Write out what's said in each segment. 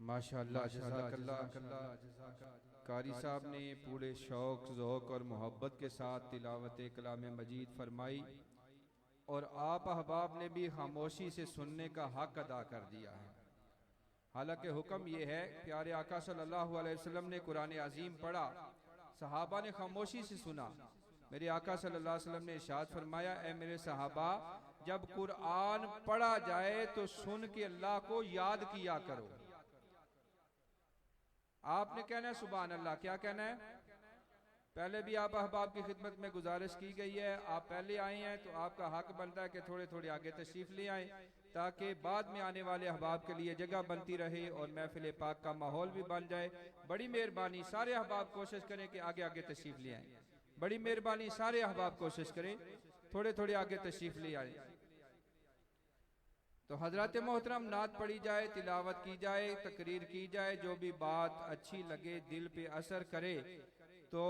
माशाअल्लाह, जज़ाकल्लाह। कारी साहब ने पूरे शौक़, ज़ौक़ और मोहब्बत के साथ तिलावत कलाम मजीद फरमाई और आप अहबाब ने भी खामोशी से सुनने का हक अदा कर दिया है। हालांकि हुक्म यह है, प्यारे आका सल्लल्लाहु अलैहि वसल्लम ने कुरान अज़ीम पढ़ा, सहाबा ने खामोशी से सुना। मेरे आका सल्लल्लाहु अलैहि वसल्लम ने इरशाद फरमाया, ए मेरे सहाबा, जब कुरान पढ़ा जाए तो सुन के अल्लाह को याद किया करो। आपने कहना है सुभान अल्लाह। क्या कहना है? पहले भी आप अहबाब की खिदमत में गुजारिश की गई है, आप पहले आए हैं तो आपका हक बनता है कि थोड़े थोड़े आगे तशरीफ ले आए, ताकि बाद में आने वाले अहबाब के लिए जगह बनती रहे और महफिल पाक का माहौल भी बन जाए। बड़ी मेहरबानी, सारे अहबाब कोशिश करें कि आगे आगे तशरीफ ले आए। बड़ी मेहरबानी, सारे अहबाब कोशिश करें थोड़े थोड़े आगे तशरीफ ले आए। तो हजरत मोहतरम, नात पढ़ी जाए, तिलावत की जाए, तकरीर की जाए, जो भी बात अच्छी लगे, दिल पे असर करे, तो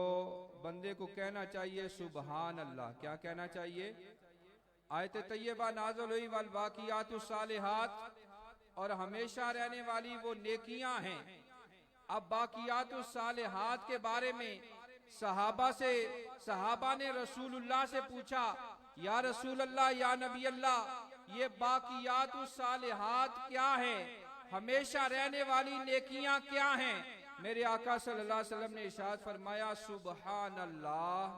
बंदे को कहना चाहिए सुबहान अल्लाह। क्या कहना चाहिए? आयत तैयबा नाज़िल हुई, वल बाकियातुस सालिहात, और हमेशा रहने वाली वो नेकियां हैं। अब बाकियातुस सालिहात के बारे में सहाबा ने रसूलुल्लाह से पूछा, या रसूल अल्लाह, या नबी अल्लाह, ये बाकियातुस सालिहात क्या है? हमेशा रहने वाली नेकियां क्या हैं? मेरे आका सल्लल्लाहु अलैहि वसल्लम ने इरशाद फरमाया, सुबहान अल्लाह।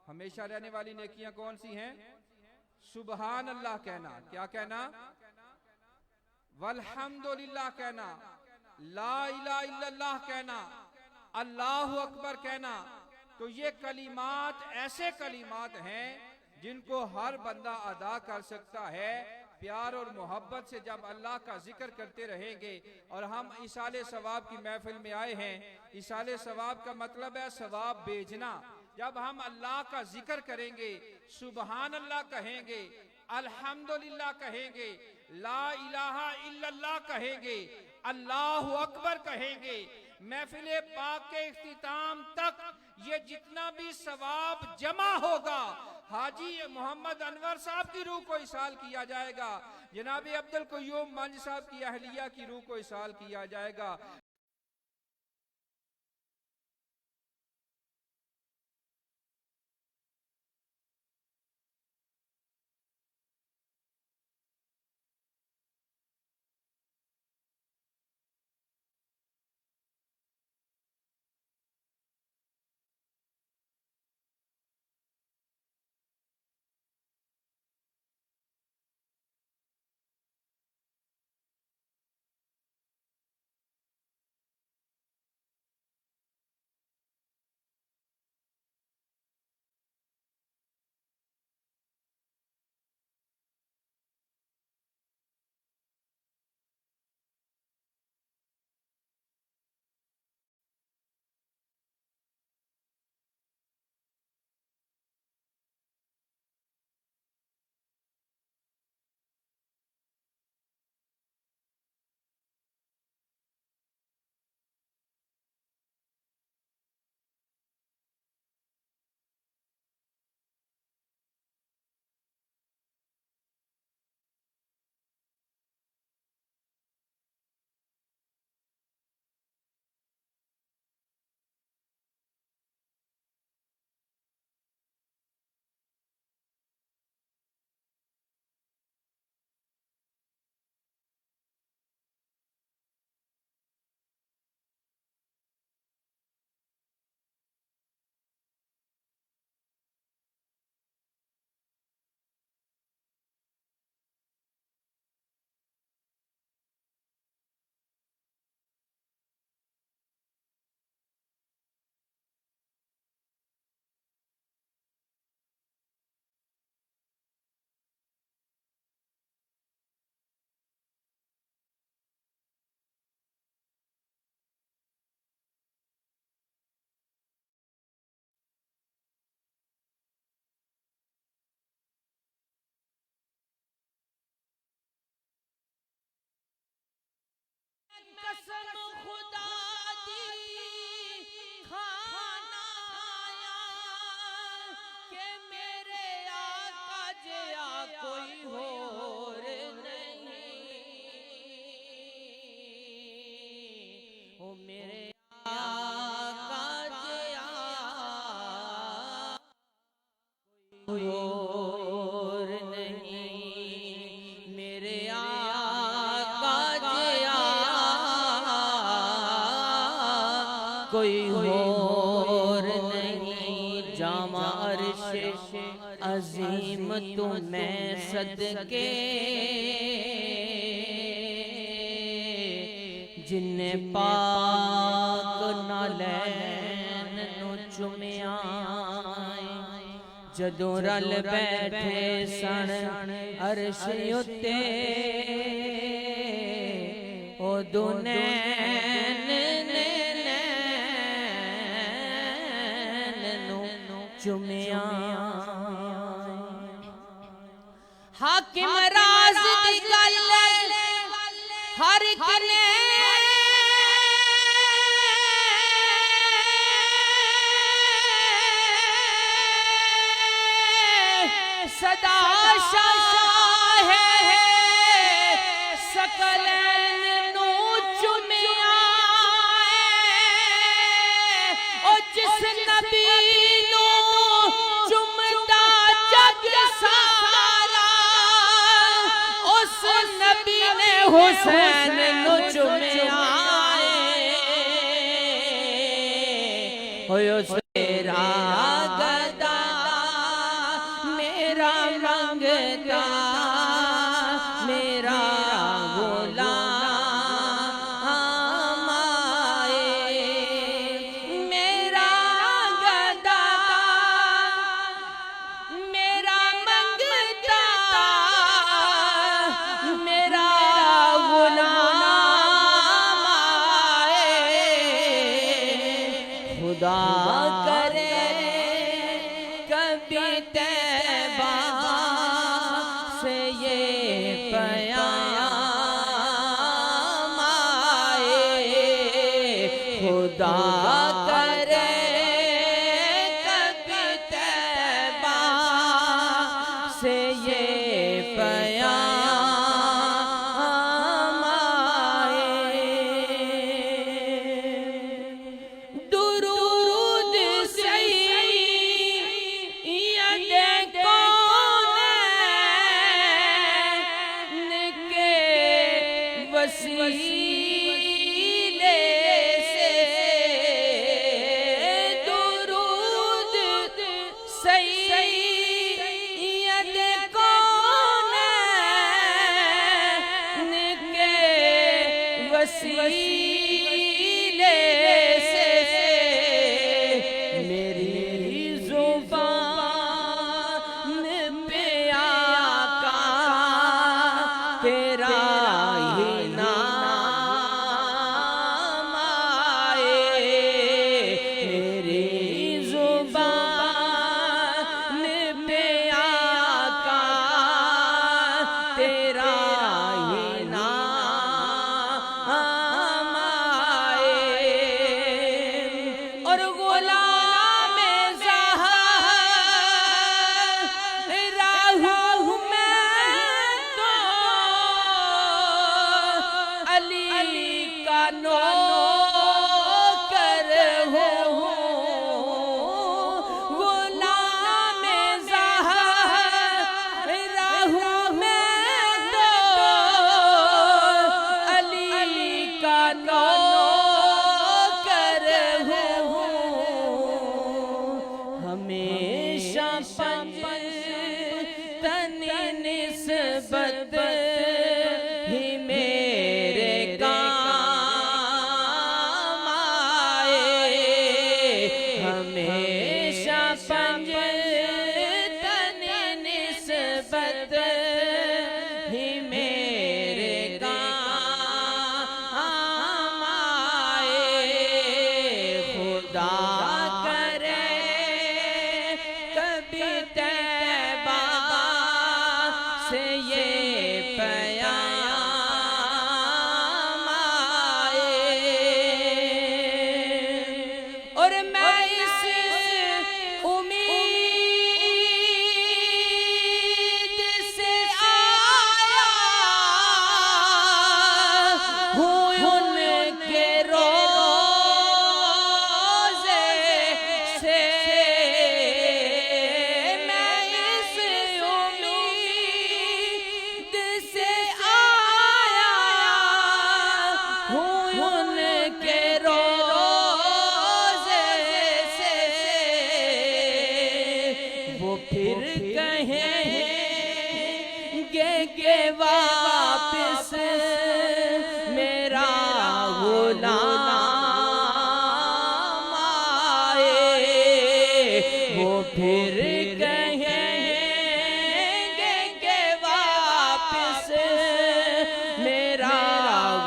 हमेशा रहने वाली नेकियां कौन सी हैं? सुबहान अल्लाह कहना। क्या कहना? वल्हम्दुलिल्लाह कहना, ला इलाहा इल्लल्लाह कहना, अल्लाहु अकबर कहना। तो ये कलिमात ऐसे कलिमात हैं जिनको हर बंदा अदा कर सकता है। प्यार और मोहब्बत से जब अल्लाह का जिक्र करते रहेंगे, और हम इसाले सवाब की महफिल में आए हैं, इसाले सवाब का मतलब है सवाब भेजना। जब हम अल्लाह का जिक्र करेंगे, सुबहान अल्लाह कहेंगे, अल्हम्दुलिल्लाह कहेंगे, ला इलाहा इल्लल्लाह कहेंगे, अल्लाहु अकबर कहेंगे, महफिल पाक के इख्तिताम तक ये जितना भी सवाब जमा होगा, हाजी मोहम्मद अनवर साहब की रूह को इसाल किया जाएगा, जनाब अब्दुल कयूम मंज साहब की अहलिया की रूह को इसाल किया जाएगा। कसम खुदा दी खाना आया के मेरे आका जिया कोई होर नहीं। ओ मेरे आका जिया कोई होर नहीं। मेरे आका जिया कोई होर नहीं। जामा अर्श अजीम तुम्हें सदके जिन्ने पाक नालैन नु चुमिया जदों रल बैठे सन अर्श उत्ते ओ दुनैन ने नैन नु चुमिया। हाकिम राज दी गल हर कने सदा शाह है सकलैन नू चुमिया। ओ जिस नबी नू चुमदा जग सारा उस नबी ने हुसैन नू चुमिया। ओए तेरा गदा मेरा मंगता मेरा गुलाम आए। मेरा गदा मेरा मंगता मेरा गुलाम आए। खुदा करे कभी तैबा से ये प्याम आए। खुदा करे कभी तैबा से ये प्याम आए। दुरूद सैयद कौनैन के वसीले से दुरूद सैयद कौनैन के वसीले से मेरी जुबान पे आका तेरा ही नाम आए। मेरी जुबान पे आका तेरा ही नाम आए। और गुलाम ज़हरा हूँ मैं तो अली का नौकर हूँ। गुलाम ज़हरा हूँ मैं तो अली का नौकर हूँ। हमेशा पंज तनी निस्बत ही मेरे काम आए। हमेशा पंज तनी निस्बत ही मेरे काम आए। खुदा करे कभी तैबा से ये प्याम वो फिर कहेंगे के वापस मेरा गुलाम आए। वो फिर कहेंगे के वापस मेरा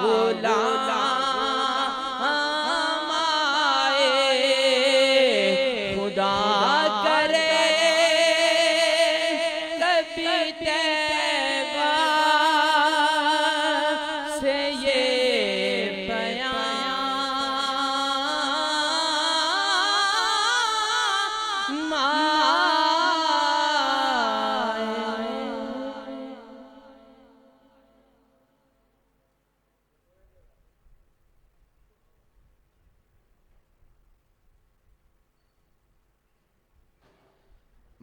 गुलाम आए। खुदा करे कभी तैबा से ये पैगाम आए।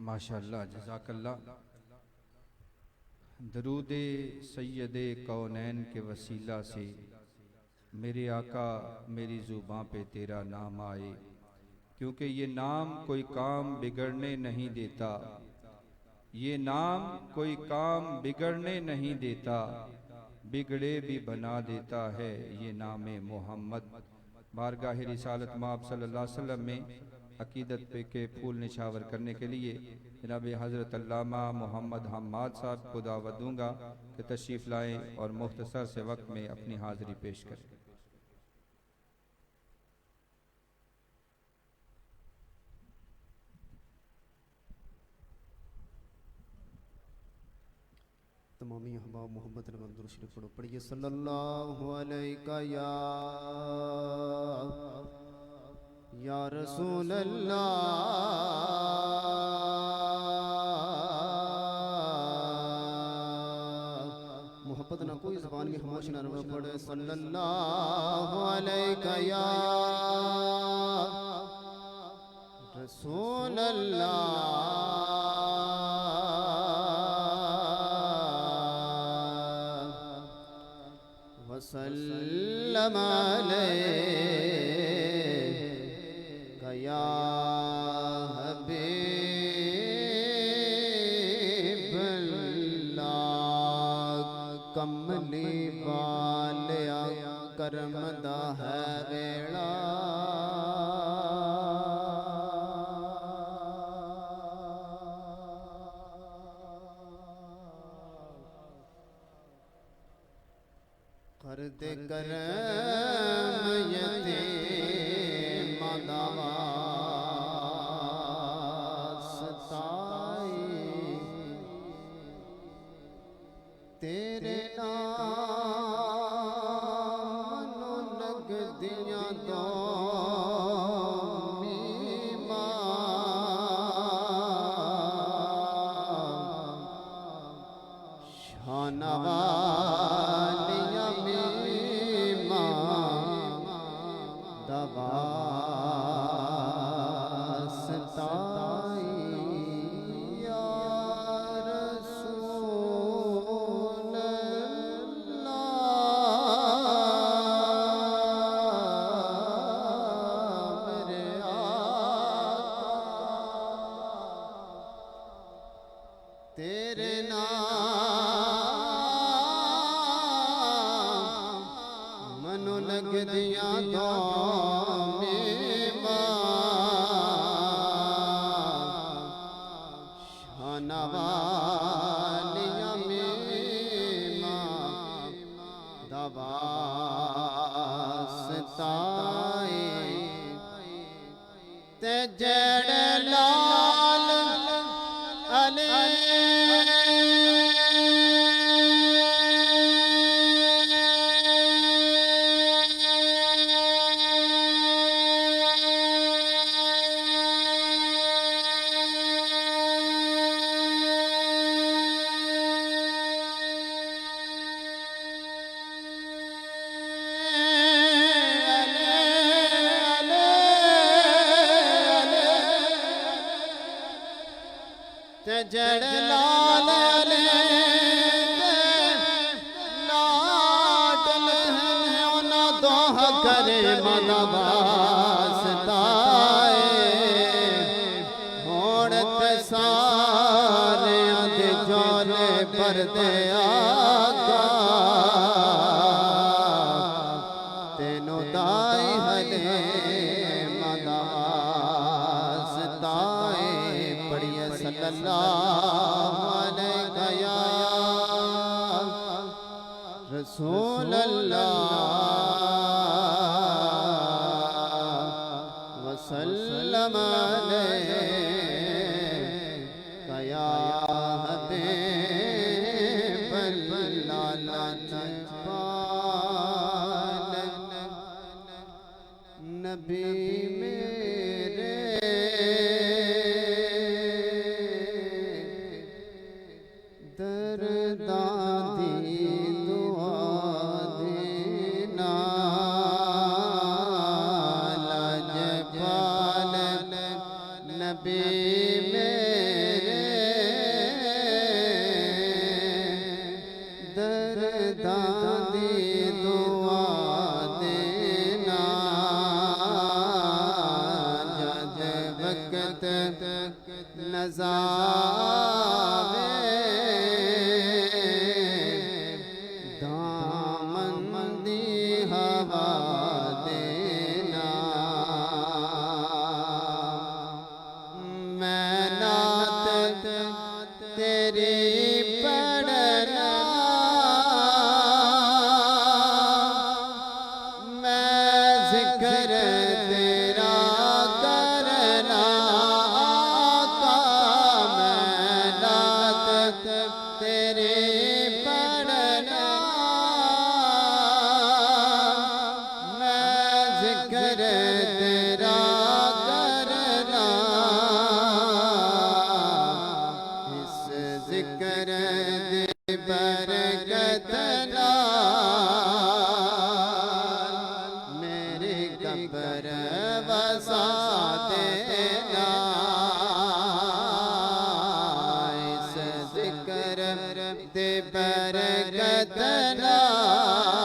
माशाअल्लाह, जज़ाकल्लाह। दरूदे सैयदे कौनैन के वसीला से मेरे आका मेरी ज़ुबां पे तेरा नाम आए, क्योंकि ये नाम कोई काम बिगड़ने नहीं देता, ये नाम कोई काम बिगड़ने नहीं देता, बिगड़े भी बना देता है ये नाम मोहम्मद। बारगाह रिसालत माब सल्लल्लाहु अलैहि वसल्लम में अकीदत पे के फूल निछावर करने के लिए जनाब हज़रत अल्लामा मोहम्मद हम्माद साहब को दावत दूंगा कि तशरीफ़ लाएं और मुख्तसर से वक्त में अपनी हाज़िरी पेश करें। तमामी अहबाब मोहम्मद रमज़ान शरीफ पढ़ो, पढ़िए सल्लल्लाहु अलैका या रसूल अल्लाह। मोहब्बत ना कोई ज़बान में खामोश ना रहे, पढ़े सल्लल्लाहु अलैका या रसूल अल्लाह वसल्लम अलैका या हबीबल्लाह। कमली वालिया करम दा है वेला, कर दे करम यतीम दा वास्ताई। तेरे नाम नू लग दिया दो शानवा तेरे नाम मनु लग दिया दो शानवालिया दवास्ताई। ते जड़ लाल अले जड़ लाल लाडल है ना दोह करे मनवासताए। होड़ ते सारे दे जोले पर दे आका तेनो दाई हले मदासताए पढ़िए सल्लल्लाहु अलैहि या रसूल अल्लाह वसल्लम अलैहि या हबीब नबी मेरे दरदादी दुआ देना लाजपाल नबी मेरे दरदादी दुआ देना जद वक्त नज़ारे दामन हवा देना मैं नात तेरी पढ़ना मैं जिक्र तेरा करना आका मैं नात तेरी पढ़ना मैं जिक्र तेरा करना इस जिक्र दी बरकत नाल मेरे कब्र वसा देना इस जिक्र दे बरकत नाल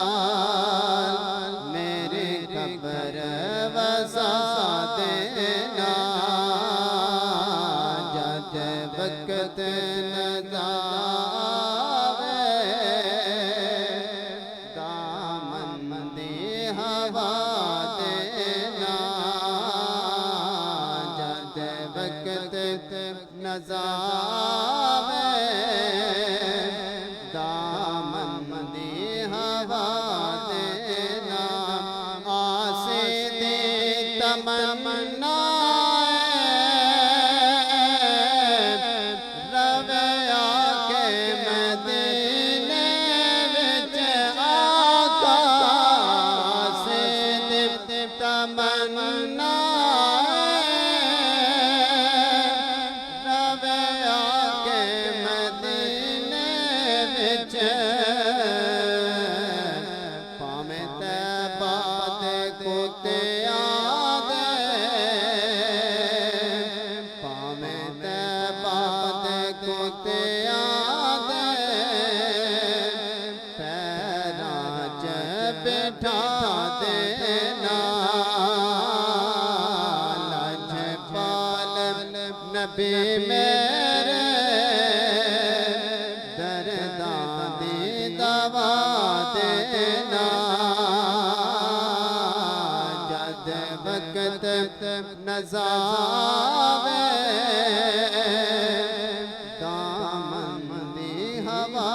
मेरे कब्र वसा देना जद वक्त नज़ारे दामन दे हवा देना जद वक्त नज़ारे दामन दे हवा देना आसे दे तमन्ना रवैया के मदीने विच आका से दे तमन्ना रवैया के मदीने विच पावे तैबा दे कुत्ते आदे पावे तैबा दे कुत्ते आदे पैरां च बिठा देना लाजपाल नबी मेरे दरदां दी दवा देना जद वक्त नज़ारे दामन दी हवा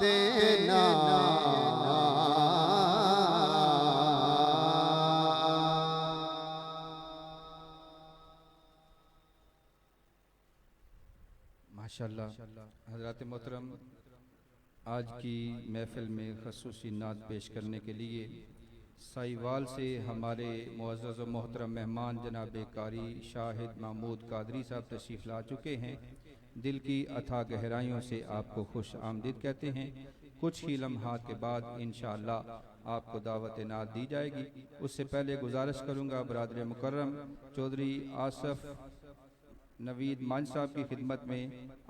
देना माशाल्लाह हज़रात मोहतरम आज की महफिल में खसूसी नात पेश करने के लिए साहिवाल से हमारे मुअज़्ज़ज़ व मोहतरम मेहमान जनाब कारी शाहिद महमूद कादरी साहब तशरीफ़ ला चुके हैं। दिल की अथाह गहराइयों से आपको खुश आमदीद कहते हैं। कुछ ही लम्हात के बाद इंशाअल्लाह आपको दावत नात दी जाएगी। उससे पहले गुजारिश करूँगा बरादर मुकर्रम चौधरी आसफ नवीद मंच साहब की खिदमत में,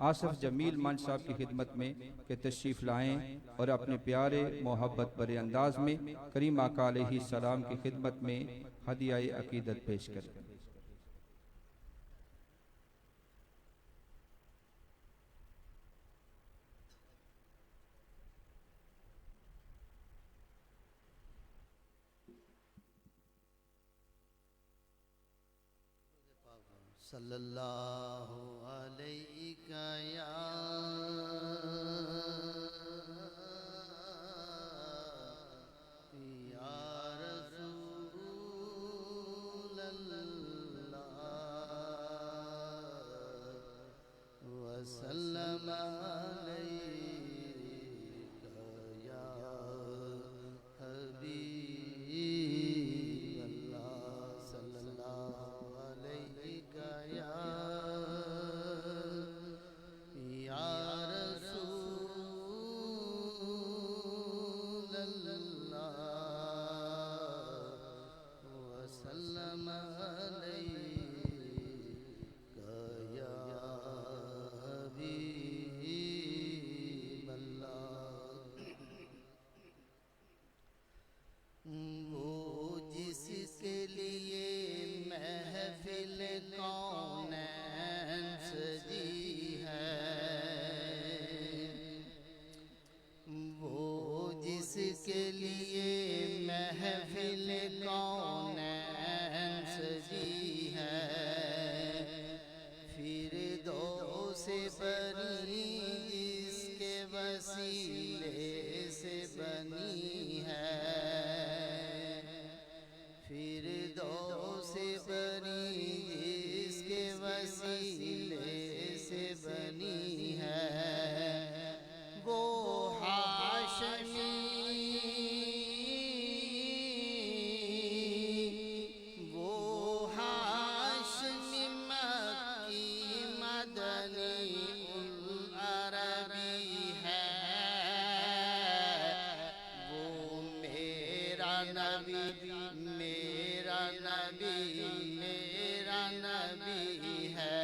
आसफ जमील मंच साहब की खिदमत में कि तशरीफ़ लाएँ और अपने प्यारे मोहब्बत भरे अंदाज में करीम आका अलैहि सलाम की खिदमत में हदिया अकीदत पेश करें। सल्लल्लाहु अलैहि या रसूल अल्लाह वसल्लम अलैका या हबीब अल्लाह सल्लल्लाहु अलैहि या रसूल अल्लाह वसल्लम अलैका या हबीब अल्लाह। वो जिसके लिए महफिल कौनैन सजी है, वो जिसके लिए महफिल कौनैन सजी है, फिर दो से बनी जिसके वसीले से बनी है, फिर दो से बनी जिसके वसीले से बनी है, वो हाशमी मक्की मदनी उल अरबी है, वो मेरा नबी मेरा नबी मेरा नबी है,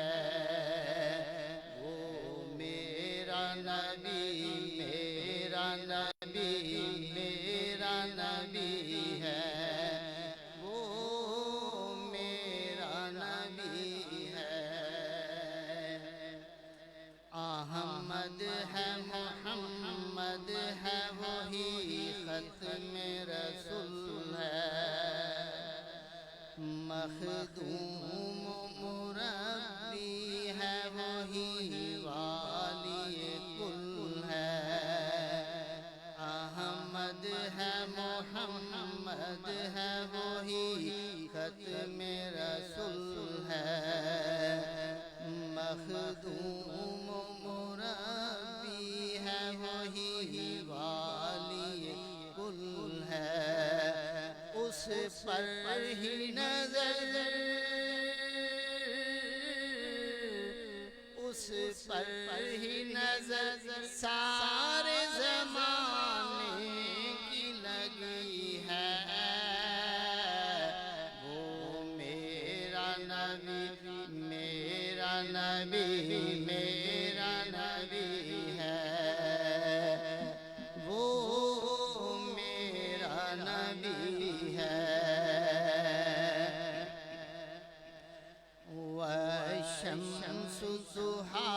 वो मेरा नबी मेरा नबी मेरा नबी है, वो मेरा नबी है। अहमद है मोहम्मद है वही खत्म रसूल है, मखदूम मुरब्बी है वही वाली कुल है। अहमद है मोहम्मद है वही खत्म रसूल है, मखदूम मुरब्बी है वही वाली कुल है। उस पर ही नजर उस पर ही नजर सारे ज़माने की लगी है, वो मेरा नबी मेरा नबी मेरा नबी है, वो मेरा नबी है। वशम्सु दुहा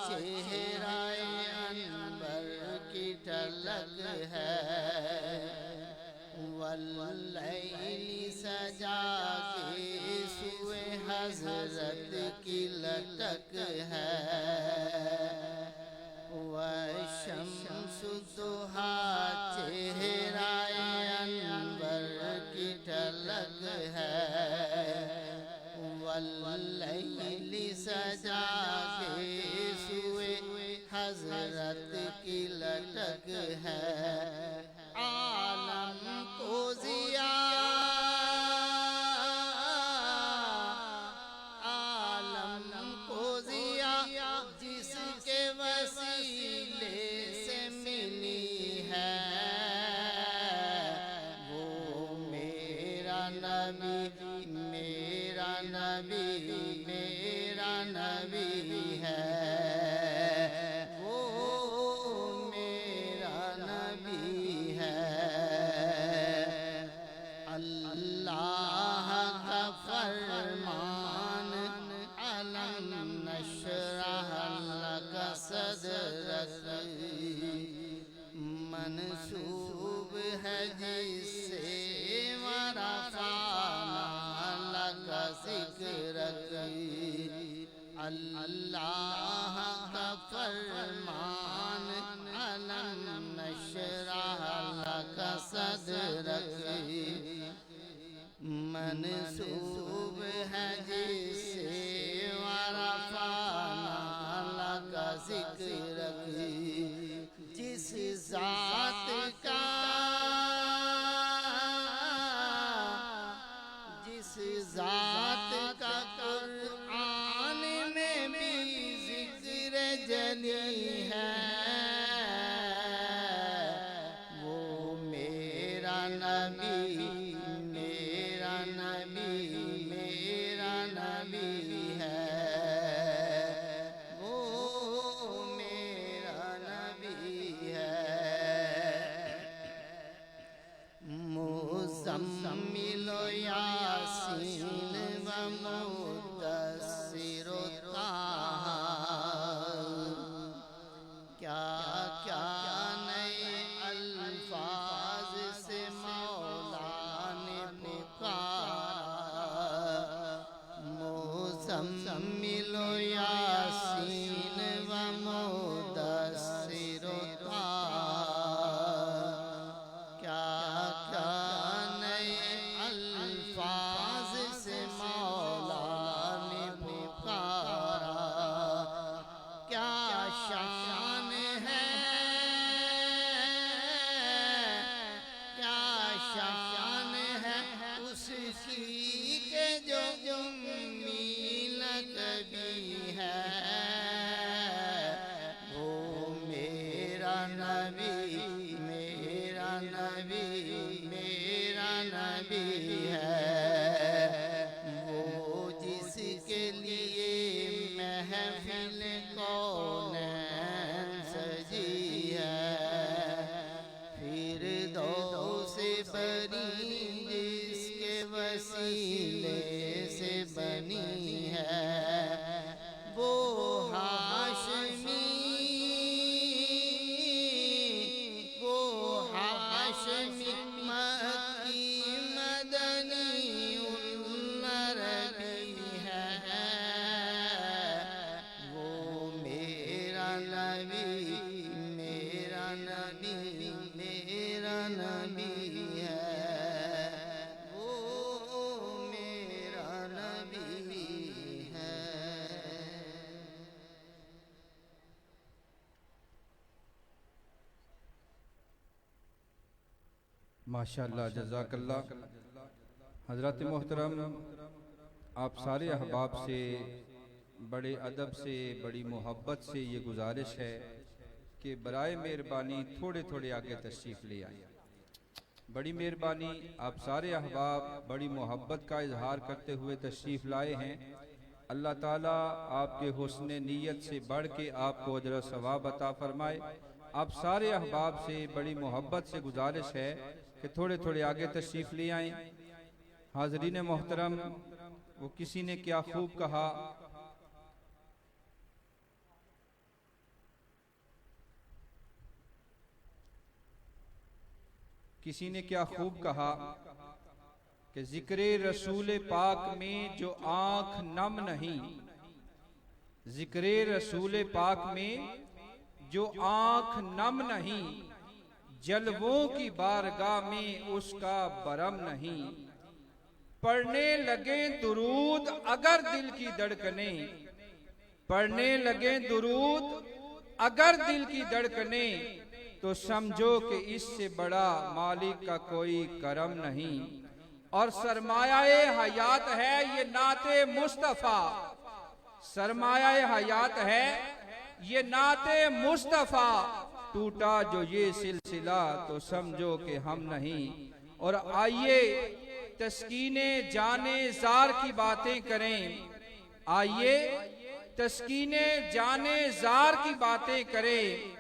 चेहराए अनवर की झलक है, वल्लैली सजा के सुए हजरत की लटक है, वशम्सु दुहा चेहराए अनवर की झलक है, वल्लैली सजा के सुए हजरत की लटक है। आलम को जिया आलम को जिया जिसके वसीले से मिली है, वो मेरा नबी मेरा नबी मेरा नबी है, वो मेरा नबी है। अल्लाह का फरमान अलम नशरह लका सदरक मंसूब है जिससे वरफ़अना लका ज़िक्रक। अल्लाह का फरमान अलम नशरह लका सदरक मंसूब है जिसे वरफ़अना लका ज़िक्रक। जिस ज़ात का कुरान में भी ज़िक्र जली है, वो मेरा नबी मेरा नबी मेरा नबी है, वो मेरा नबी है। मुज़म्मिल यासीन व मुद्दस्सिर ताहा, क्या क्या नए अल्फाज से मौला ने पुकारा। मुज़म्मिल यासीन व मुद्दस्सिर ताहा, क्या क्या नए अल्फाज से मौला ने पुकारा। क्या शान है क्या शान है उसकी के जो उम्मी लक़बी है, वो मेरा नबी मेरा नबी मेरा नबी है, वो जिसके लिए महफिल कौनैन सजी है। फिरदौस बनी जिसके वसीले से बनी है, वो हाशमी मक्की मदनी उन्नरबी है, वो मेरा नबी मेरा नबी मेरा नबी है, वो मेरा नबी है। माशाअल्लाह, जज़ाकल्लाह। हज़रत मोहतरम, आप सारे अहबाब से बड़े अदब से बड़ी मोहब्बत से ये गुजारिश है कि बराए मेहरबानी थोड़े थोड़े आगे तशरीफ़ ले आएँ। बड़ी मेहरबानी, आप सारे अहबाब बड़ी मोहब्बत का इजहार करते हुए तशरीफ़ लाए हैं। अल्लाह ताला आपके हुस्न नीयत से बढ़ के आपको अजर व सवाब अता फरमाए। आप सारे अहबाब से बड़ी मोहब्बत से गुजारिश है कि थोड़े थोड़े आगे तशरीफ़ ले आएँ। हाज़रीन मोहतरम, वो किसी ने क्या खूब कहा, किसी ने क्या खूब कहा कि जिक्र रसूल पाक में जो आंख नम नहीं, जिक्र रसूल पाक में जो आंख नम नहीं, जलवों की बारगाह में उसका बरम नहीं। पढ़ने लगे दुरूद अगर दिल की धड़कने, पढ़ने लगे दुरूद अगर दिल की धड़कने, तो समझो कि इससे बड़ा मालिक का कोई करम नहीं। और सरमाया हयात है ये नाते मुस्तफा, सरमाया हयात है ये नाते मुस्तफा, टूटा जो ये सिलसिला तो समझो कि हम नहीं। और आइए तस्कीने जाने जार की बातें करें, आइए तस्कीने जाने जार की बातें करें,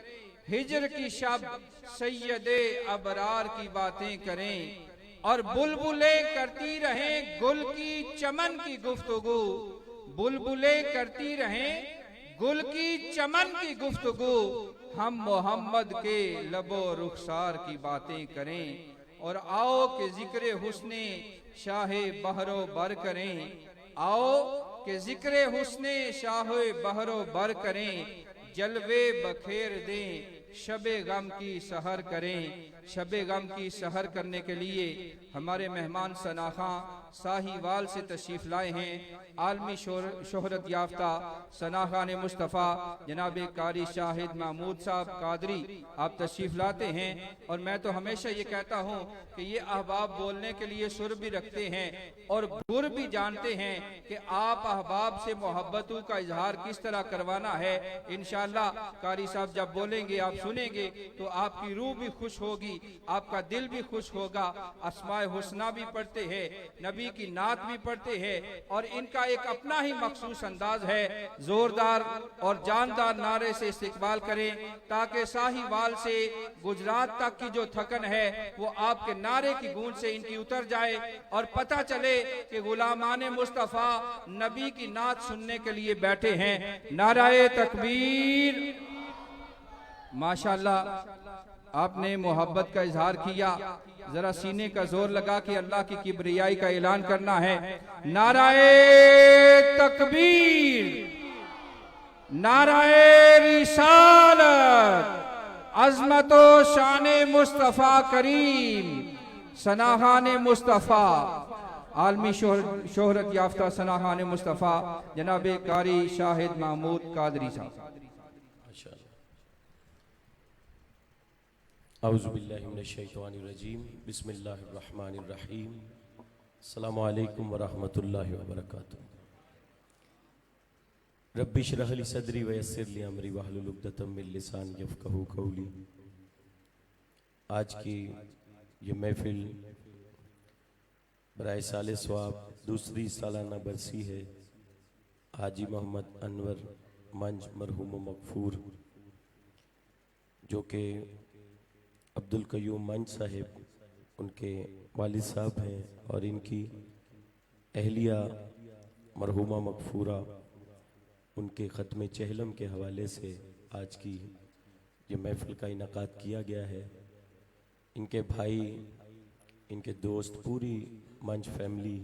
हिजर की शब सैयदे अबरार की बातें करें, और बुलबुलें करती रहें गुल की चमन की गुफ्तगू, बुलबुलें करती रहें गुल की चमन की गुफ्तगू। हम मोहम्मद के लबो रुखसार की बातें करें, और आओ के जिक्र हुस्ने शाहे बहरो बर करें, आओ कि जिक्र हुस्ने शाहो बहरो बर करें, जलवे बखेर दें, शबे गम की सहर करें। शबे गम की सहर करने के लिए हमारे मेहमान सनाखा साहिवाल से तशरीफ़ लाए हैं। आलमी शोहरत याफ्ता सनाखा ने मुस्तफ़ा जनाब कारी शाहिद महमूद साहब कादरी आप तशरीफ़ लाते हैं। और मैं तो हमेशा ये कहता हूँ कि ये अहबाब बोलने के लिए सुर भी रखते हैं और गुर भी जानते हैं कि आप अहबाब से मोहब्बतों का इजहार किस तरह करवाना है। इंशाअल्लाह कारी साहब जब बोलेंगे आप सुनेंगे तो आपकी रूह भी खुश होगी, आपका दिल भी खुश होगा। अस्माए हुस्ना भी पढ़ते हैं, नबी की नात भी पढ़ते हैं और इनका एक अपना ही मखसूस अंदाज है। जोरदार और जानदार नारे से इस्तकबाल करें ताकि साहिवाल से गुजरात तक की जो थकन है वो आपके नारे की गूंज से इनकी उतर जाए और पता चले कि गुलामान मुस्तफ़ा नबी की नात सुनने के लिए बैठे हैं। नाराए तकबीर। माशाअल्लाह आपने मोहब्बत का इजहार किया, जरा सीने का जोर लगा कि अल्लाह की किबरियाई का ऐलान करना है। नाराए तकबीर, नाराए रिसालत, अज़मतो शाने मुस्तफ़ा करीम, सनाहाने मुस्तफ़ा, आलमी शोहरत याफ्ता सनाहाने मुस्तफ़ा जनाब कारी शाहिद महमूद कादरी साहब। औज़ुबिल्लाहि मिनश्शैतानिर्रजीम, बिस्मिल्लाहिर्रहमानिर्रहीम, अस्सलामु अलैकुम वरहमतुल्लाहि वबरकातुहू। रब्बि इश्रह ली सदरी वयस्सिर ली अमरी वहलुल उक़दतम मिन लिसानी यफ़क़हू क़ौली। आज की ये महफिल बराए साले सवाब दूसरी सालाना बरसी है। हाजी मोहम्मद अनवर मंज मरहूम मगफूर जो कि अब्दुल कयूम मंज साहिब उनके वालिद साहब हैं और इनकी अहलिया मरहूमा मगफूरा उनके ख़त्म चहलम के हवाले से आज की ये महफिल का इनकाद किया गया है। इनके भाई, इनके दोस्त, पूरी मंच फैमिली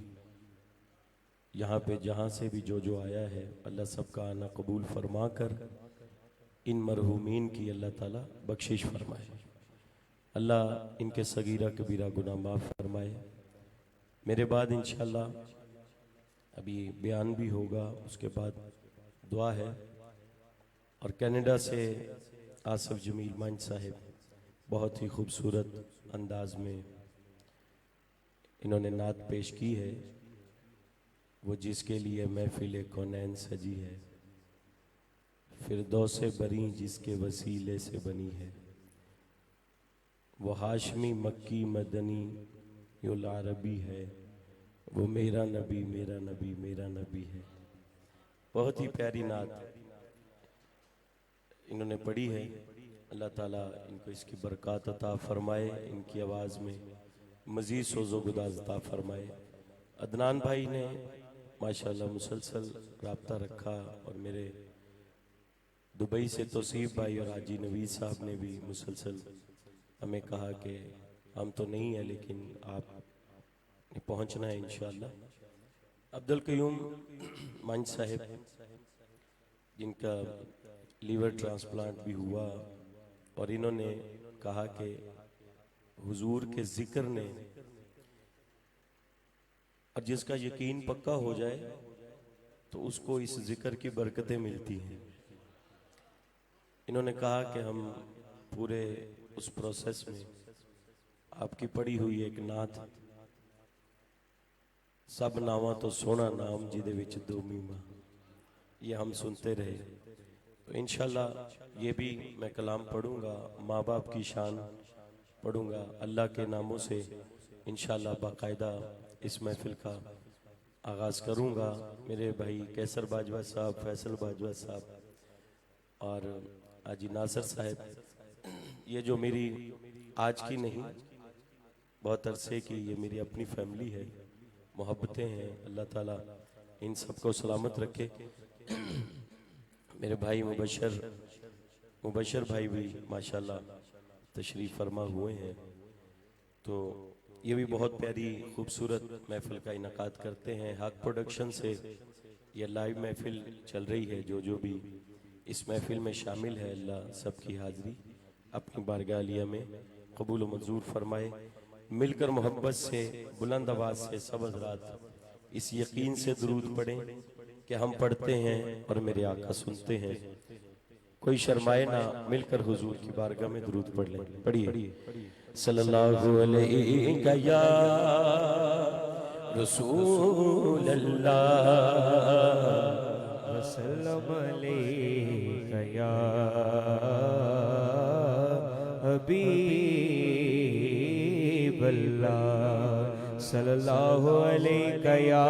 यहाँ पे जहाँ से भी जो आया है, अल्लाह सबका आना कबूल फरमा कर इन मरहूमीन की अल्लाह ताला बख्शिश फरमाए। अल्लाह इनके सगीरा कबीरा गुनाह माफ़ फरमाए। मेरे बाद इंशाअल्लाह अभी बयान भी होगा, उसके बाद दुआ है। और कनाडा से आसिफ जमील मंच साहिब बहुत ही खूबसूरत अंदाज में इन्होंने नात पेश की है, वो जिसके लिए महफिल कौनैन सजी है, फिरदौसे बरी जिसके वसीले से बनी है, वो हाशमी मक्की मदनी युल अरबी है, वो मेरा नबी मेरा नबी मेरा नबी है। बहुत ही प्यारी नात इन्होंने पढ़ी है। अल्लाह ताला इनको इसकी बरकत अता फरमाए, इनकी आवाज़ में मज़ीद सोज़ो गुदाज अता फरमाए। अदनान भाई ने माशाल्लाह मुसलसल राब्ता रखा और मेरे दुबई से तौसीफ भाई और हाजी नवीद साहब ने भी मुसलसल हमें कहा कि हम तो नहीं है लेकिन आप ने पहुंचना है इंशाअल्लाह। अब्दुल कयूम मंच साहिब जिनका लीवर ट्रांसप्लांट भी हुआ और इन्होंने कहा कि हुजूर के जिक्र ने, और जिसका यकीन पक्का हो जाए तो उसको इस जिक्र की बरकतें मिलती हैं। इन्होंने कहा कि हम पूरे उस प्रोसेस में आपकी पढ़ी हुई एक नात, सब नावा तो सोना नाम जिदे विच दो मीमा, ये हम सुनते रहे। तो इंशाल्लाह ये भी मैं कलाम पढ़ूंगा, माँ बाप की शान पढ़ूंगा, अल्लाह के नामों से इंशाल्लाह बाकायदा इस महफिल का आगाज़ करूंगा। मेरे भाई कैसर बाजवा साहब, फैसल बाजवा साहब और हाजी नासर साहब, ये जो मेरी आज की नहीं बहुत अरसे की ये मेरी अपनी फैमिली है, मोहब्बतें हैं, अल्लाह ताला इन सबको सलामत रखे। मेरे भाई मुबशर भाई भी माशाल्लाह तशरीफ़ फरमा हुए हैं, तो ये भी बहुत प्यारी खूबसूरत महफिल का इनकाद करते हैं। हक प्रोडक्शन से ये लाइव महफिल चल रही है, जो भी इस महफिल में शामिल है, अल्लाह सबकी हाजिरी अपनी बारगाह आलिया में कबूल व मंजूर फरमाए। मिलकर मोहब्बत से बुलंद आवाज से सब हज़रात इस यकीन से दुरूद पढ़ें कि हम पढ़ते हैं और मेरे आका सुनते हैं। कोई शर्माए ना, मिलकर हुजूर की बारगाह में दुरूद पढ़ लें। पढ़िए सल्लल्लाहु अलैहि या रसूल अल्लाह वसल्लम अलैका या हबीब अल्लाह सल्लल्लाहु अलैका या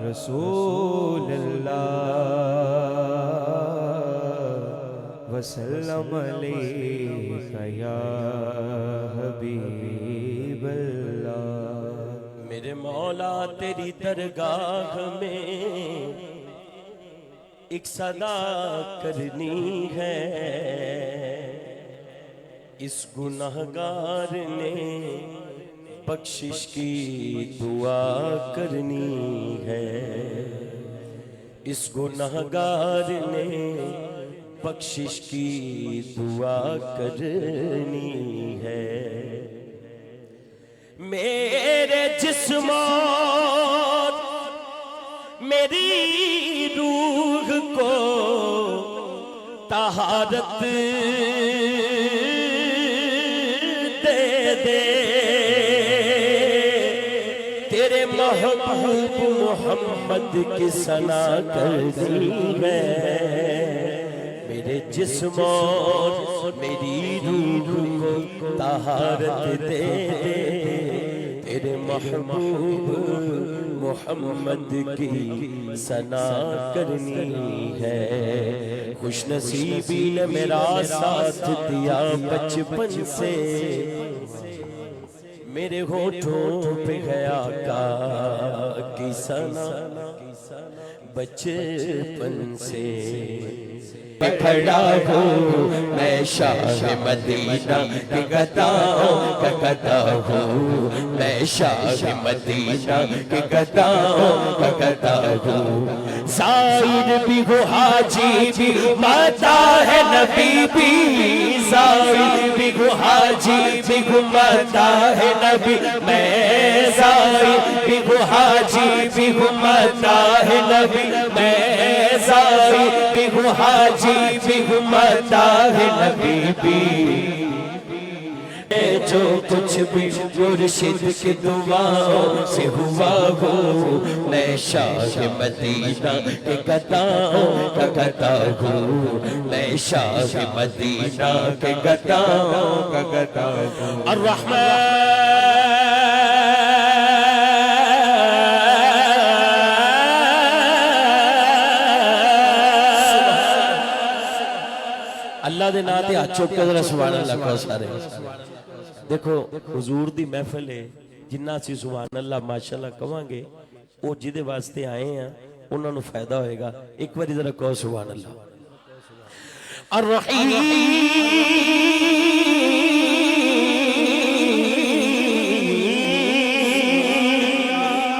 रसूल अल्लाह वसल्लम अलैका या हबीब अल्लाह। मेरे मौला तेरी दरगाह में एक सदा करनी है, इस गुनाहगार ने बख्शिश की दुआ करनी है, इस गुनाहगार ने बख्शिश की दुआ करनी है। मेरे जिस्म और मेरी रूह को तहारत दे दे, तेरे महबूब मोहम्मद की सना करनी है। मेरे जिस्म और मेरी रूह को तहारत दे दे, तेरे महबूब मोहम्मद की सना करनी है। खुशनसीबी ने मेरा साथ दिया बचपन से, मेरे होठों पे गया का की सना बचपन से। खड़ा हूँ मैं शाह मदीना की गदाओं का गदा हूँ, मैं शाह मदीना की गदाओं का गदा हूँ। साइर भी हो हाजी भी माता है नबी भी, साइर भी हो हाजी भी माता है नबी, मैं साइर भी हो हाजी भी माता है नबी, मैं साइर भी हो हाजी भी माता है नबी भी। जो कुछ भी मुर्शिद की दुआओं से हुआ हो, मैं शाह मदीना के गदाओं का गदा हूँ, मैं शाह मदीना के गदाओं का गदा हूँ। अल्लाह दे नाम ते हाथ चुक के जरा सुभान अल्लाह कहो सारे। देखो हुजूर दी महफिल है, जिन्ना सी सुभान अल्लाह माशाअल्लाह कवांगे वो जिदे वास्ते आए हैं उन्हां नूं फायदा होएगा। एक बारी जरा कहो सुभान अल्लाह। अर्रहीम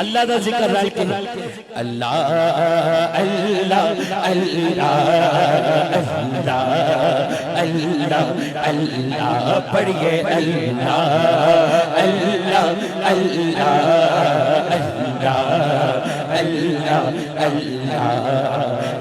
अल्लाह का जिक्र रल के अल्लाह अल्लाह अल्लाह अल्लाह अल्लाह अल्लाह पढ़िए अल्लाह अल्लाह अल्लाह अल्लाह अल्लाह अल्लाह।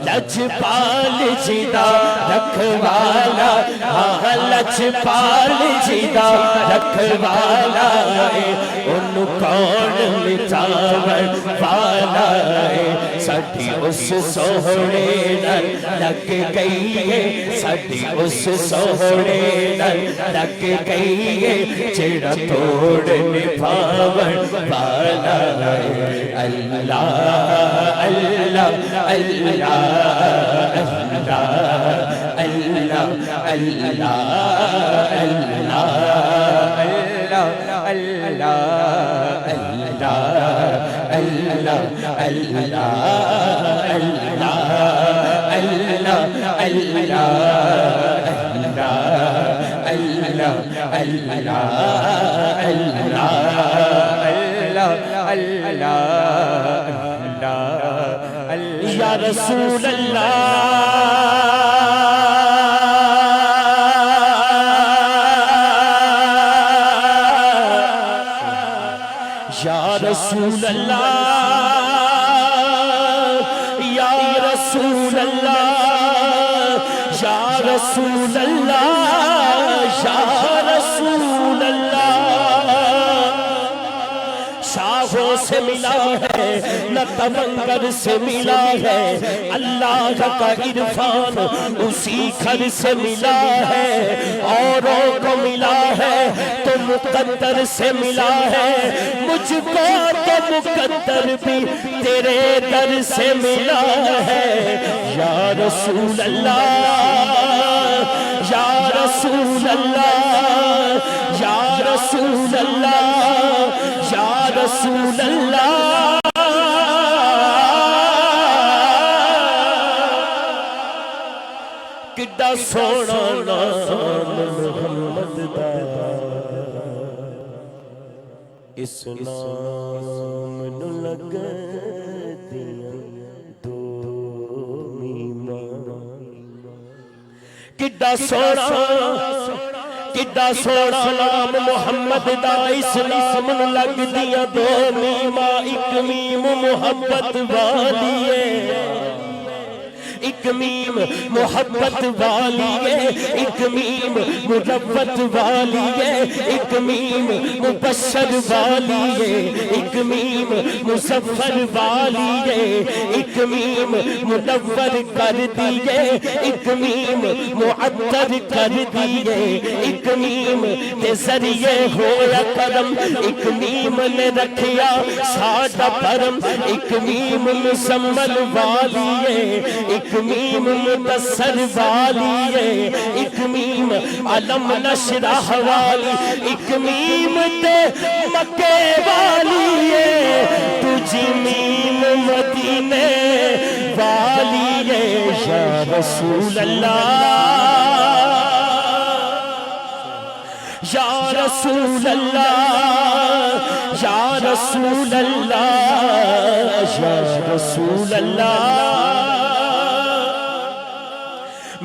लजपाल जीदा रखवाला, हाँ लजपाल जीदा रखवाला है, उन कौन मिटावन वाला है। साडी उस सोहणे नाल लग गई है, साडी उस सोहणे नाल लग गई है, जेड़ा तोड़ निभावन वाला है। अल्लाह अल्लाह अल्लाह अल्लाह अल्लाह अल्लाह अल्लाह अल्लाह अल्लाह अल्लाह अल्लाह अल्लाह अल्लाह अल्लाह या रसूल अल्लाह या रसूल अल्लाह या रसूल अल्लाह या रसूल अल्लाह या रसूल अल्लाह शाहों से मिला है न तमंगर से मिला है अल्लाह का इरफान उसी घर से मिला है औरों को मिला है तो मुकद्दर से मिला है मुझको तो मुकद्दर भी तेरे दर से मिला है या रसूल अल्लाह या रसूल अल्लाह या रसूल अल्लाह या रसूल अल्लाह किड्डा सोना नाम मुहम्मद दा इस नाम नू लगदियां दो मीमां किड्डा सोना नाम मुहम्मद दा इस नाम नू लगदियां दो मीमां एक मीम मुहब्बत वाली है एक मीम मोहब्बत वाली है एक मीम मुरव्वत वाली है एक मीम मुबश्शर वाली है एक मीम मुज़फ़्फ़र वाली है एक मीम मुनव्वर कर दी है एक मीम मुअत्तर कर दी है एक मीम के जरिए होया करम एक मीम ने रखिया साडा परम एक मीम मुसम्मल वाली है एक मीम मुदस्सर वाली है एक मीम अलम नशरह वाली एक मीम ते मक्के वाली है तुझी मीम मदीने वाली है या रसूल अल्लाह या रसूल अल्लाह या रसूल अल्लाह या रसूल अल्लाह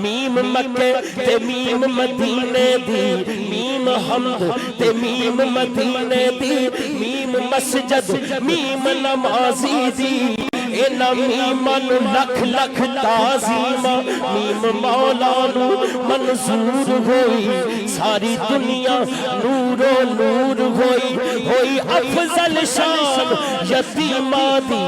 मीम मक्के ते मीम मदीने दी मीम हम्द ते मीम मदीने दी मीम मस्जिद मीम नमाजी दी इना मीमां नू लख लख ताज़ीम मीम मौला नू मंजूर होई सारी दुनिया नूरो नूर होई अफजल शान यतीमा दी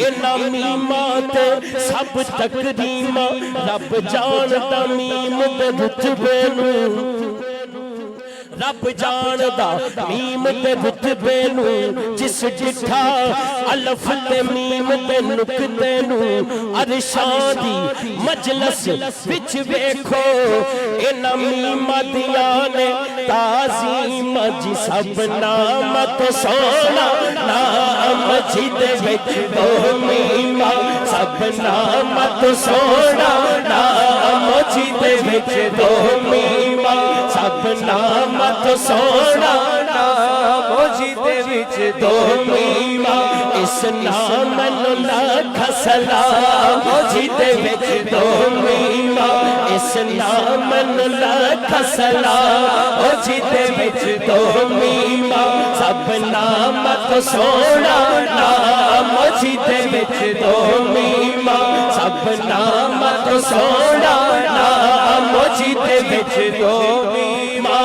इना मीमां ते सब तकरीमा रब जानदा मीम दे रुतबे नू रब जानदा मीम ते रुतबे नू जिस जिठा अलफ ते मीम ते नुक्ते नू अरशां दी मजलिस विच वेखो इना मीमां दियां ने ताज़ीम जी सब नाम तो सोना नाम जी दे विच दो मीमां सब नाम तो सोना नाम जी दे विच दो मीमां सब नाम तो सोना नाम जी दे विच दो मीमां इस नाम नू लख सलाम जी दे विच दो मीमां इस नाम नू लख सलाम जी दे विच दो मीमां सब नाम तो सोना नाम जी दे विच दो मीमां सब नाम तो सोना नाम जी दे विच दो मीमां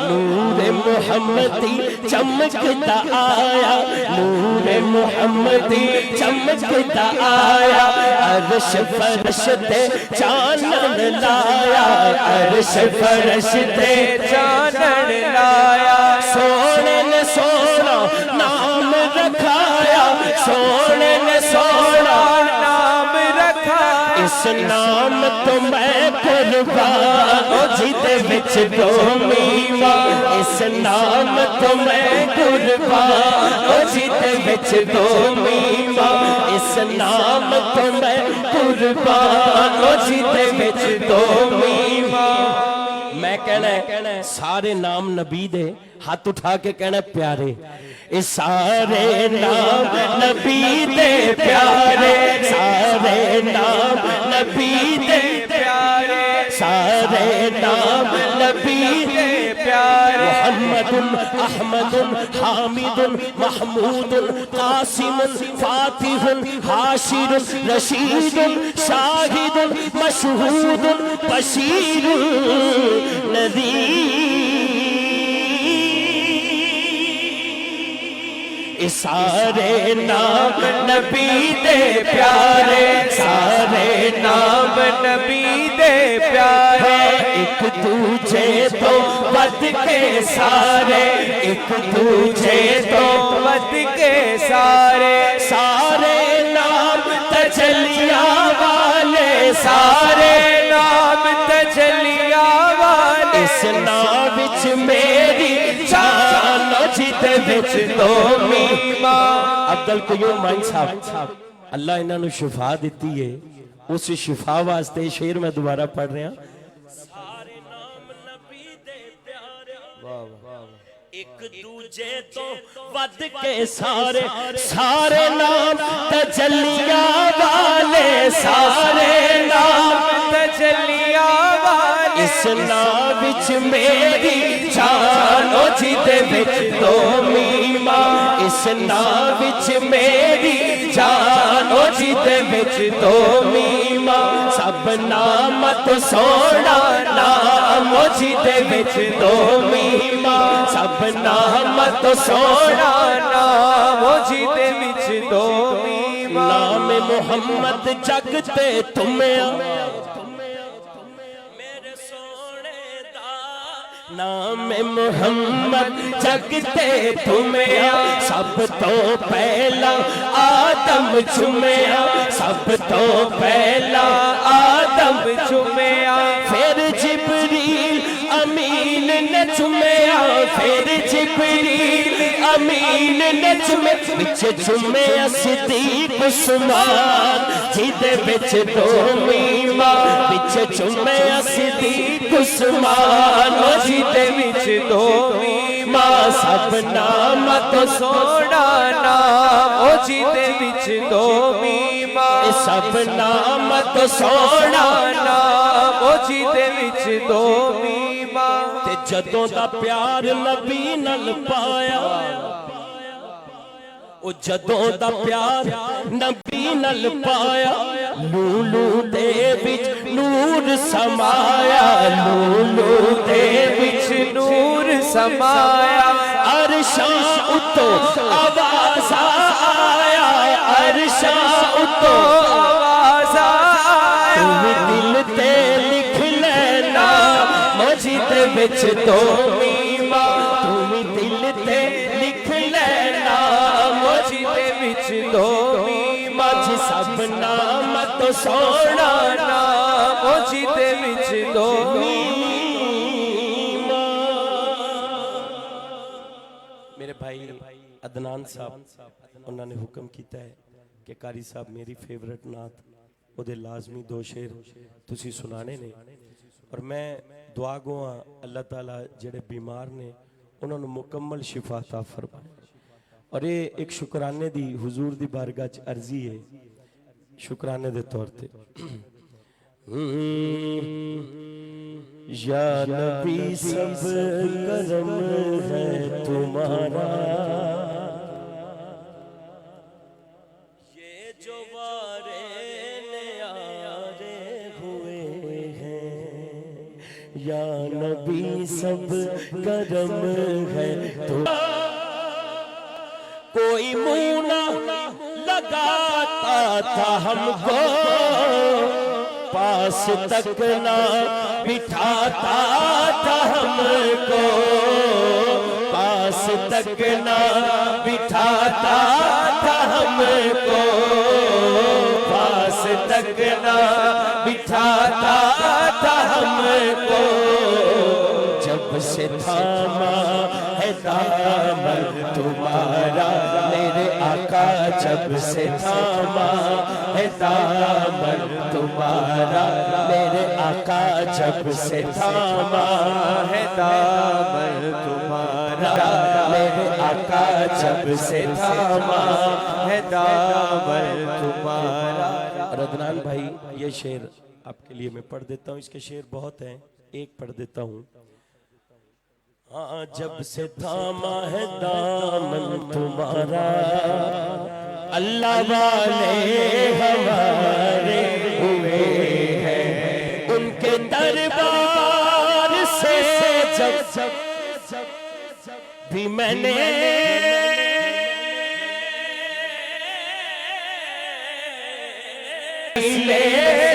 नूरे मुहम्मदी चमकता आया नूरे मुहम्मदी चमकता आया अर्श फर्श ते चानन लाया अर्श फर्श ते चानन लाया सोने ने सोना नाम रखाया सोने ने सोना नाम रखा इस नाम तो मैं कुर्बान जिदे विच दो मीमा इस नाम तो मैं कुर्बान जिदे विच दो मीमा इस नाम तो मैं कुर्बान जिदे विच दो मीमा मैं कहना है सारे नाम नबी दे हाथ उठा के कहना प्यारे ये सारे नाम नबी दे प्यारे सारे नाम नबी दे प्यारे सारे नाम नबी दे प्यारे मुहम्मदुन अहमदुन हामिदुन महमूदुन कासिमुन फातिहुन हाशिरुन रशीदुन शाहिदुन मशहूदुन बशीरुन नज़ीर सारे नाम नबी दे प्यारे सारे नाम नबी दे प्यारे एक दूजे तो बद के सारे एक दूजे तो बद के सारे सारे नाम तजलिया वाले सारे नाम तजलिया वाले इस नाम विच मेरी जान जिते विच दो मीमा अब्दुल कयूम मान साहब अल्लाह इन्हां नूं शिफा दित्ती है उस शिफा वास्ते शेर मैं दोबारा पढ़ रहा सारे नाम नबी दे प्यारे एक दूजे तो वध के सारे सारे नाम तजलिया वाले सारे नाम तजलिया वाले इस नाम विच मेरी जान जिदे विच दो मीमा इस नाम विच मेरी जान जिदे विच दो मीमा सब नाम तो सोना नाम जिदे विच दो मीमा सब नाम तो सोना नाम जिदे विच दो मीमा नाम मुहम्मद जगते तुम्हें नाम मुहम्मद जगते तुम्हें सब तो पहला आदम चुमया सब तो पहला आदम चुमया फिर जिब्रील अमीन ने चुमया फिर जिब्रील अमीन ने चुमे विच चुमया सिद्दीक उस्मान जिदे विच दो मीमा विच चुमया सिद्दीक उस्मान जिदे विच दो मीमा सब नाम तो सोना नाम ओ जिदे विच दो मीमा सब नाम तो सोना नाम ओ जिदे विच दो मीमा ते जदों दा प्यार नबी नाल पाया ओ जदों दा प्यार नबी नाल पाया लूलू दे विच नूर समाया लूलू दे विच नूर समाया अरशा उतो आवाज आया अरशा उतो आवाज आया तुम दिल ते लिख लेना मस्जिद विच दो मीमा तुम दिल ते लिख लेना मस्जिद विच दो मीमा जी सब नाम तो सोना नाम मस्जिद विच दो मीमा मेरे भाई अदनान साहब उन्होंने हुक्म किया है कि कारी साहब मेरी फेवरेट नात ਉਹਦੇ ਲਾਜ਼ਮੀ ਦੋ ਸ਼ੇਰ ਤੁਸੀਂ ਸੁਣਾਣੇ ਨੇ और मैं दुआ गोआ अल्लाह ताला जेड़े बीमार ने उन्होंने मुकम्मल शिफा अता फरमाए और ये एक शुकराने दी हुजूर दी बारगाह च अर्जी है शुकराने दे तौर पे या नबी सब करम है तुम्हारा ये जो वारे या नबी सब करम है तो कोई मुंह ना लगाता था हमको पास तक ना बिठाता था हमको पास तक ना बिठाता था हमको पास तक ना बिठाता था हमको, जब से थामा है दामन तुम्हारा मेरे आका, जब से थामा है दामन तुम्हारा मेरे आका, जब से थामा है दामन तुम्हारा मेरे आका, जब से थामा है दामन तुम्हारा। और अदनान भाई ये शेर आपके लिए मैं पढ़ देता हूँ, इसके शेर बहुत हैं, एक पढ़ देता हूँ। हाँ, जब से थामा है दामन तुम्हारा अल्लाह वाले हमारे हुए हैं, उनके दरबार से जब भी मैंने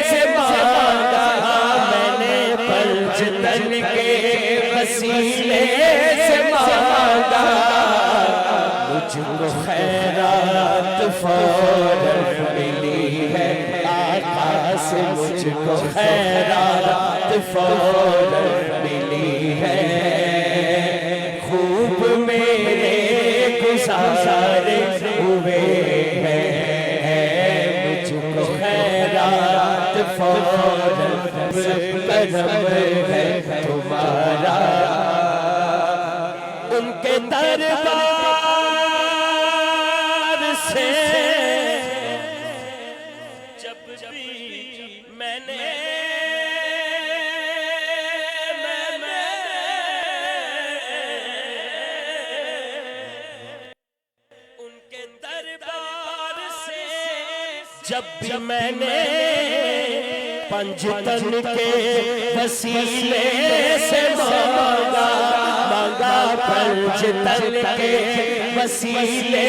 से मांगा, मैंने पंजतन के वसीले से मांगा, मुझको खैरात फौरन मिली है आका से, मुझको खैरात फौरन मिली है, खूब मेरे गुज़ारे हुए हैं, मुझको खैरात फौरन करम है तुम्हारा, उनके दरबार से जब भी मैंने उनके दरबार से जब भी मैंने पंजतन के वसीले से मांगा, मांगा पंजतन के वसीले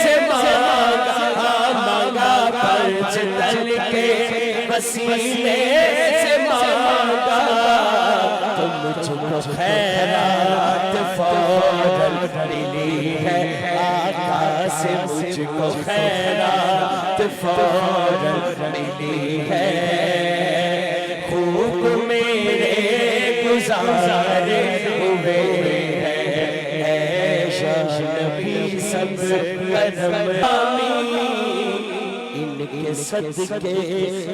से मांगा, मांगा पंजतन के वसीले से मांगा, तो मुझको खैरात फौरन मिली है आका से, मुझको खैरात फौरन मिली है, खूब मेरे गुज़ारे हुए हैं, शान भी सब करम इनके सदके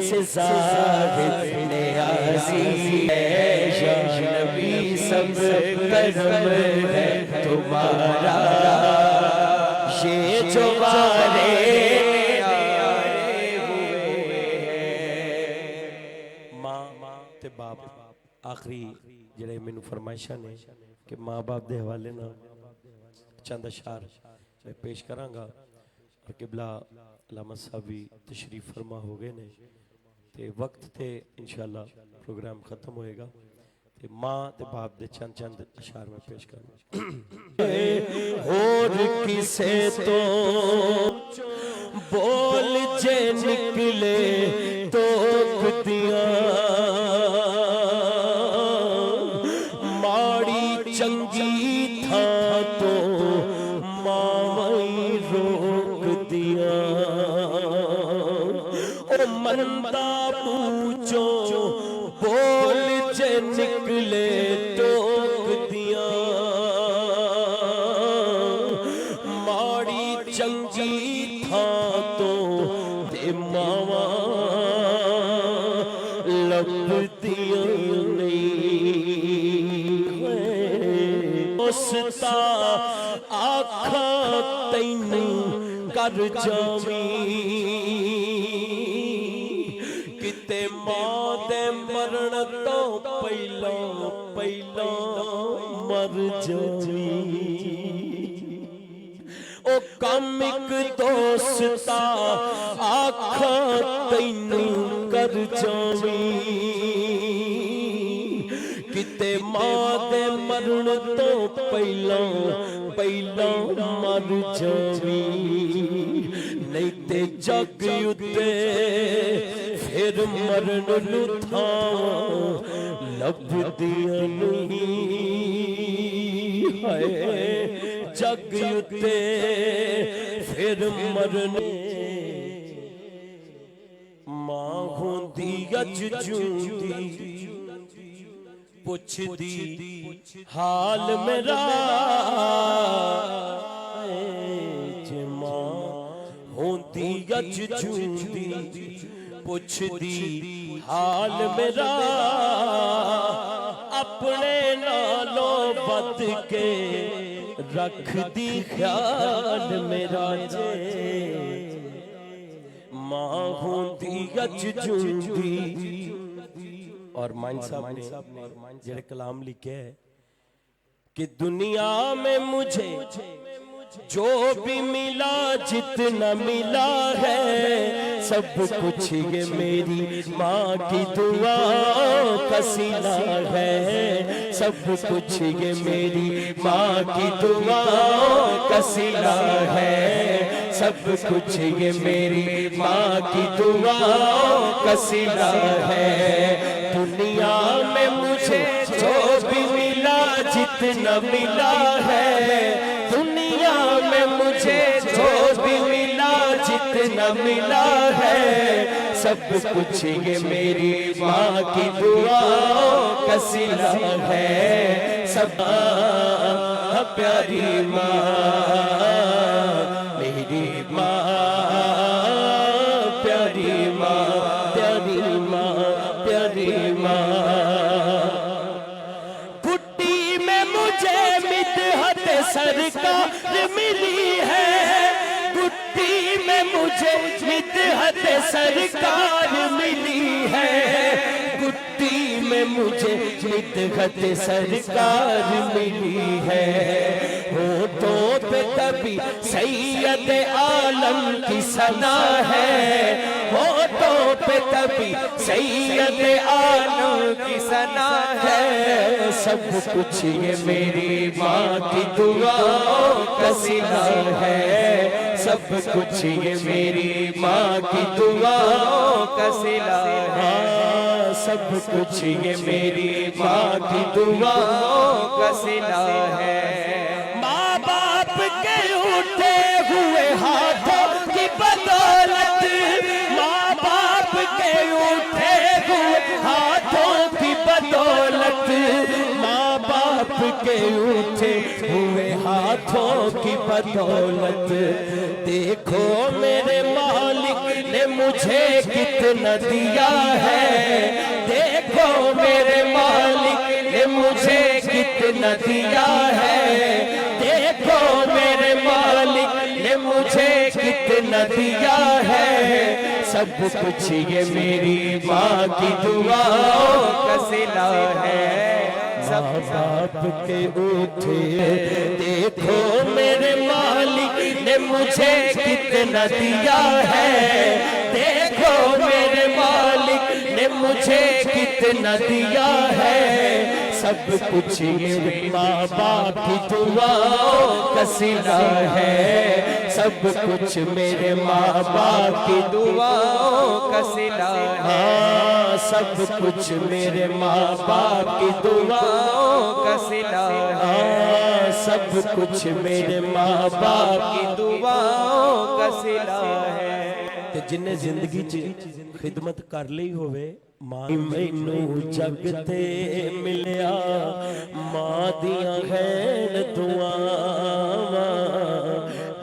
से ज़ाहिद नियाज़ी है, शान भी सब करम है तुम्हारा, ये जो वारे बाप आखिरी ਜਿਹੜੇ ਮੈਨੂੰ फरमाइशा ने कि माँ बाप के हवाले ना चंद अशार मैं पेश करांगा, और किबला अल्लामा साहब भी तशरीफ फरमा हो गए ने, ते वक्त ते इंशाअल्लाह प्रोग्राम खत्म होएगा, ते माँ ते बाप दे चंद चंद अशार में पेश करूंगा। और किसे तो बोल जे निकले तो दिया, माड़ी चंगी था तो मावई रोक दिया, ओ मंदा पूछो बोल जे निकले टोक दिया, माड़ी चंगी था तो ते मावा लब दिया उसता आखा तैनू कर जावी, किते मां दे मरण तो पहला पहला मर जावी, ओ कम एक दोस्ता आखा तैनू कर जावी, किते मां दे मरण तो पहला पहला मर जावी, नहीं ते जग उत्ते फिर मरण नू थां लभदियां नहीं, हाय जग उत्ते फिर मरण मां होंदी अज जूंदी पुछदी हाल मेरा जे मां होंदी अज जूंदी पुछदी हाल मेरा अपने नालों बद के रख दी ख्याल मेरा जे मां होंदी अज जूंदी। और मान साहब ने जेड़े कलाम लिखे है कि दुनिया में मुझे जो भी मिला जितना मिला है सब कुछ ये मेरी माँ की दुआओं का सिला है। सब कुछ ये मेरी माँ की दुआओं का सिला है। सब कुछ ये मेरी माँ की दुआओं का सिला है। दुनिया में मुझे जो भी मिला जितना मिला है, दुनिया में मुझे जो भी मिला जितना मिला है, सब कुछ ये मेरी माँ की दुआओं का सिला है। सब प्यारी माँ मेरी माँ, प्यारी माँ, प्यारी माँ, प्यारी माँ। गुड्डी में मुझे मिदहत सरकार मिली है। गुड्डी में मुझे मिदहत सरकार मिली है। गुड्डी में मुझे मिदहत सरकार मिली है। होठों पे तभी सैयद आलम की सना है। होठों पे तभी सैयद आलम की सना है। सब कुछ ये मेरी माँ की दुआओं का सिला है। सब कुछ ये मेरी माँ की दुआओं का सिला है। सब कुछ ये मेरी माँ की दुआओं का सिला है। माँ बाप के उठे हुए हाथों की बदौलत, माँ बाप के उठे हुए हाथों की बदौलत, माँ बाप के उठे हुए हाथों की बदौलत। देखो मेरे मालिक ने मुझे कितना दिया है। देखो मेरे मालिक ने मुझे कितना दिया है। देखो मेरे मालिक ने मुझे कितना दिया है। सब कुछ ये मेरी माँ की दुआओं का सिला है। माँ बाप के उठे देखो मेरे मालिक ने मुझे कितना दिया है। देखो मेरे मालिक ने मुझे कितना दिया है। सब कुछ ये माँ बाप की दुआओं का सिला है। सब कुछ मेरे माँ बाप की दुआओं का सिला है। सब कुछ मेरे माँ बाप की दुआओं का सिला है। सब कुछ मेरे माँ बाप की दुआओं का सिला है। ते जिन्हें जिंदगी च खिदमत कर ली होवे, मां मैनू जग ते मिलिया मां दियां हैं दुआवां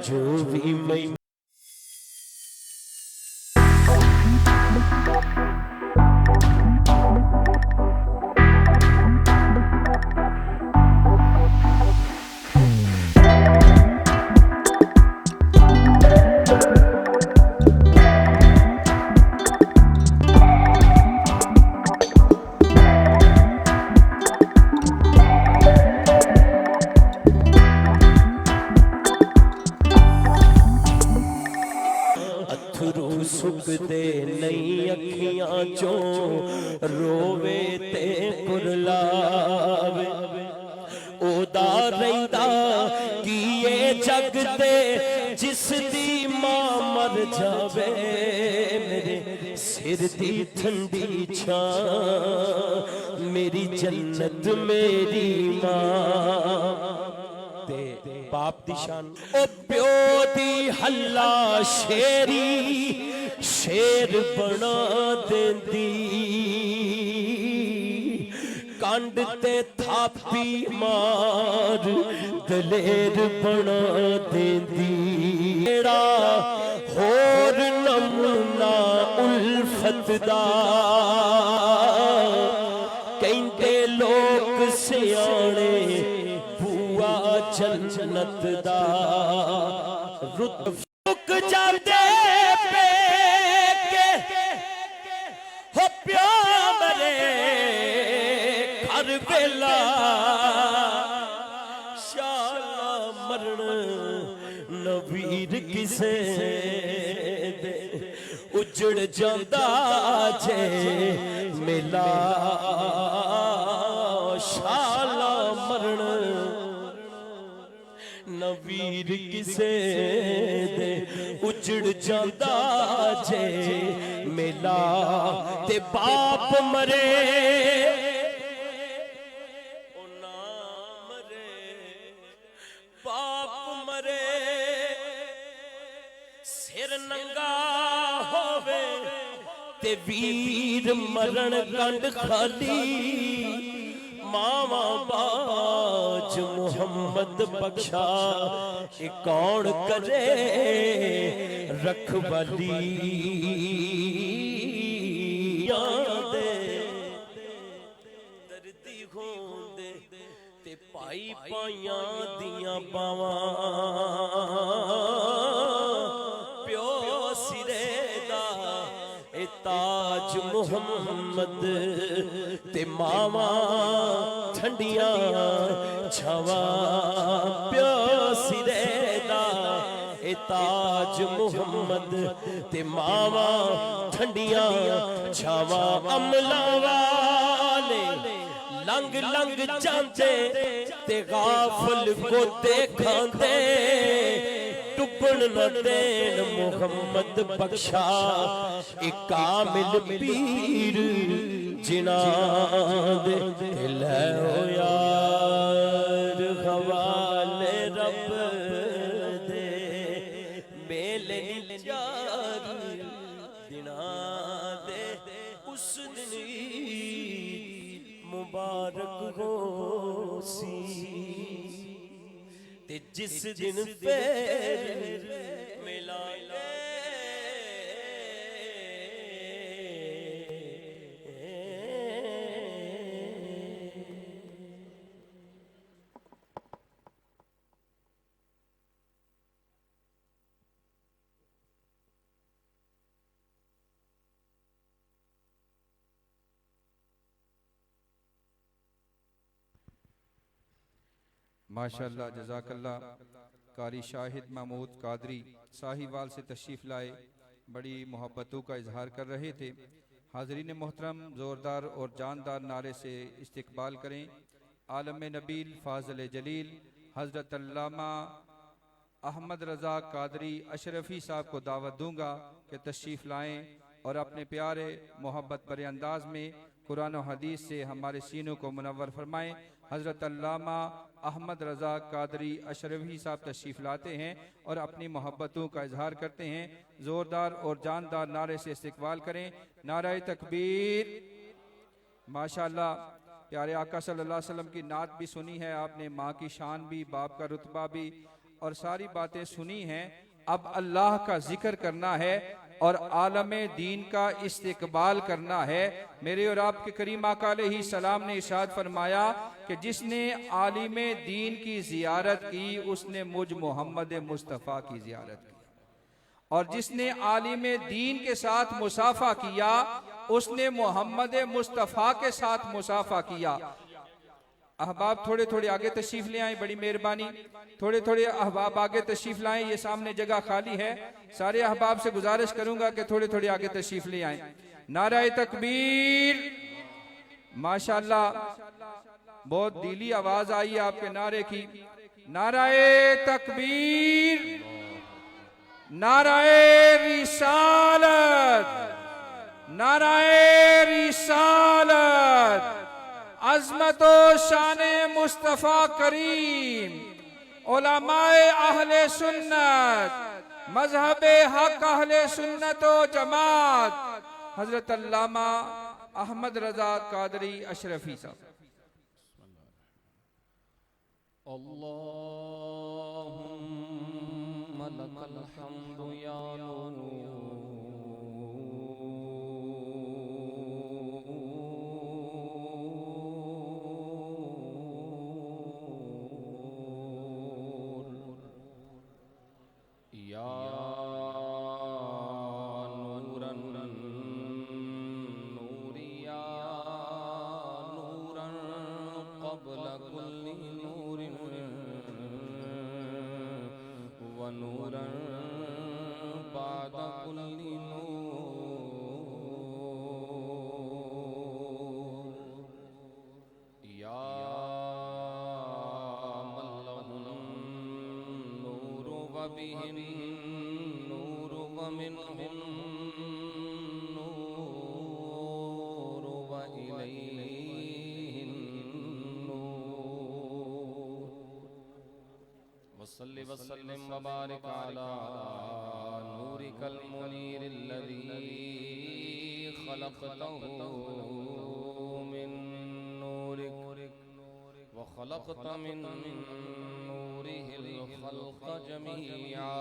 जो भी मैं सुकदे नहीं अखियां चों रोवे ते कुरलावे। ओदा रहिंदा की ये जग ते जिस दी मां मर जावे। मेरे सिर दी ठंडी छां मेरी जन्नत मेरी मां। ते बाप दी शान। ओ प्यो दी हल्ला शेरी शेर बना देंदी, कंड ते थापी मार दलेर बना देंदी। तेरा होर नमूना उल्फत दा कहंदे लोग सियाणे, बुआ जन्नत दा रुत फुक जाते पे के हो प्यो मरे हर वेला, शाला मरण नवीर किसे दे उजड़ जांदा जे मेला, शाला मरण नवीर किसे दे उजड़ जांदा जे मेला। ते बाप मरे ओ ना मरे, बाप मरे सिर नंगा होवे ते वीर मरण कंड खाली। मावा बाज मोहम्मद बख्शा ये कौन करे रखवाली। दर्दी होंदे ते पाई पाइयां दियां बावां, प्यो सिरे दा ए ताज मुहम्मद ते मावा ठंडियां छावां। प्यो सिरे दा ए ताज मुहम्मद ते मावा ठंडियां छावां। अमला वाले लंग लंग जाते ते गाफल को देखांदे, टुपन न देन मुहम्मद बख्शा एक कामिल पीर जिना दे। लै ओ यार हवाले रब दे, मेले चार दिना दे उस दिन मुबारक हो सी, ते जिस दिन पैर मिला माशाअल्लाह जज़ाकल्लाह। कारी शाहिद महमूद कादरी साहिवाल से तशरीफ़ लाए, बड़ी मोहब्बतों का इजहार कर रहे थे। हाज़रीन मोहतरम, ज़ोरदार और जानदार नारे से इस्तकबाल करें आलम नबील फ़ाज़िल जलील हज़रत अल्लामा अहमद रज़ा कादरी अशरफ़ी साहब को दावत दूंगा कि तशरीफ़ लाएँ और अपने प्यारे मोहब्बत भरे अंदाज में कुरान और हदीस से हमारे सीनों को मुनव्वर फरमाएँ। हज़रत अल्लामा अहमद रज़ा कादरी अशरफ़ी साहब तशरीफ़ लाते हैं और अपनी मोहब्बतों का इजहार करते हैं। ज़ोरदार और जानदार नारे से इस्तकबाल करें। नारे तकबीर। माशाअल्लाह, प्यारे आका सल्लल्लाहु अलैहि वसल्लम की नात भी सुनी है आपने, माँ की शान भी, बाप का रुतबा भी, और सारी बातें सुनी हैं। अब अल्लाह का जिक्र करना है और आलम दीन का इस्तकबाल करना है। मेरे और आपके करीम आका अलैहि सलाम ने इरशाद फरमाया कि जिसने आलिम दीन की जियारत की उसने मुझ मोहम्मद मुस्तफ़ा की जियारत की, और जिसने आलिम दीन के साथ मुसाफा किया उसने मोहम्मद मुस्तफ़ा के साथ मुसाफा किया। अहबाब थोड़े थोड़े आगे तशरीफ ले आए, बड़ी मेहरबानी। थोड़े थोड़े अहबाब आगे तशरीफ लाएं, ये सामने जगह खाली है। सारे अहबाब से गुजारिश करूंगा कि थोड़े थोड़े आगे तशरीफ ले आए। नाराए तकबीर। माशाअल्लाह, बहुत दिली आवाज आई है आपके नारे की। नाराए तकबीर, नाराए रिसालत, नाराए रिसालत। अज़मत व शान मुस्तफ़ा करीम उलमाए अहले सुन्नत मजहबे हक अहले सुन्नत व जमात हजरत अल्लामा अहमद रजा कादरी अशरफी साहब। अल्लाहुम्मा लकल हम्दु या वसल्लि वसल्लिम वबारिक अला नूरिकल मुनीरिल्लज़ी खलक़तहु मिन नूरिक व खलक़त मिन नूरिहिल खल्क़ जमीआ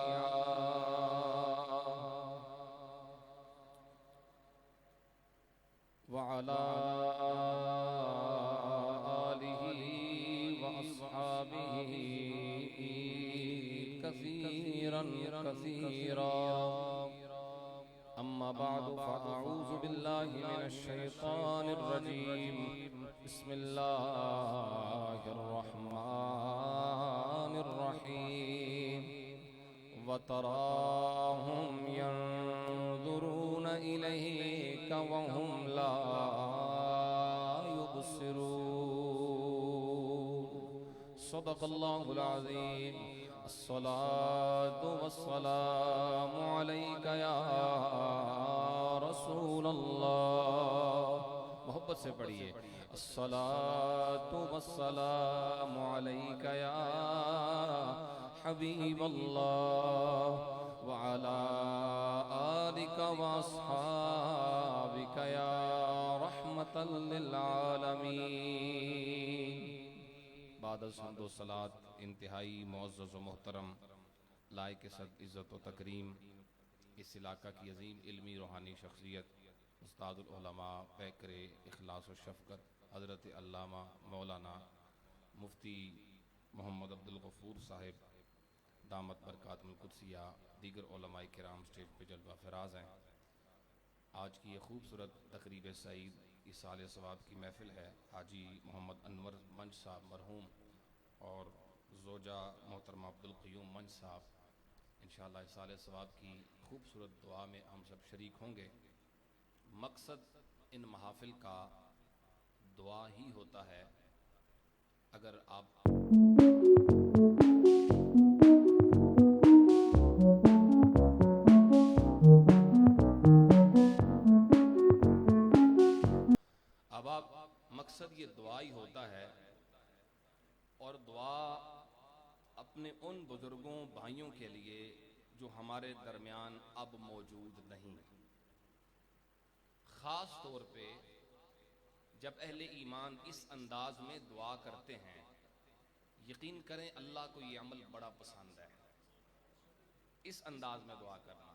व अला आलिहि व अस्हाबिहि कसीरा अम्मा बादु फ़अऊज़ु बिल्लाहि मिनश शैतानिर रजीम बिस्मिल्लाहिर रहमानिर रहीम व तराहुम यंज़ुरून इलैका व हुम ला युबसिरून सदक़ल्लाहुल अज़ीम। अस्सलातु वस्सलामु अलैका या रसूल अल्लाह। मोहब्बत से पढ़िए अस्सलातु वस्सलामु अलैका या हबीब अल्लाह व अला आलिका व अस्हाबिका या रहमतल लिल आलमीन। बाद हम्दो सलात इंतहाई मुअज़्ज़ज़ व मोहतरम लायक सद इज़्ज़त व तकरीम इस इलाका की अजीम इल्मी रूहानी शख्सियत उस्तादुल उलमा पैकरे इखलास व शफ़क़त हज़रत अल्लामा मौलाना मुफ्ती मोहम्मद अब्दुल गफ़ूर साहिब दामत बरकातुल कुद्सिया दीगर उलमाए किराम स्टेज पे जलवा फराज हैं। आज की ये खूबसूरत तक़रीब सईद इसाले सवाब की महफ़िल है। हाजी मोहम्मद अनवर मंच साहब मरहूम और ज़ोजा मोहतरमा अब्दुल क़य्यूम मंच साहब इंशाअल्लाह इसाले सवाब की खूबसूरत दुआ में हम सब शरीक होंगे। मकसद इन महाफिल का दुआ ही होता है। अगर आप मकसद ये दुआ ही होता है और दुआ अपने उन बुजुर्गों भाइयों के लिए जो हमारे दरमियान अब मौजूद नहीं। ख़ास तौर पे जब अहले ईमान इस अंदाज में दुआ करते हैं, यकीन करें अल्लाह को ये अमल बड़ा पसंद है। इस अंदाज में दुआ करना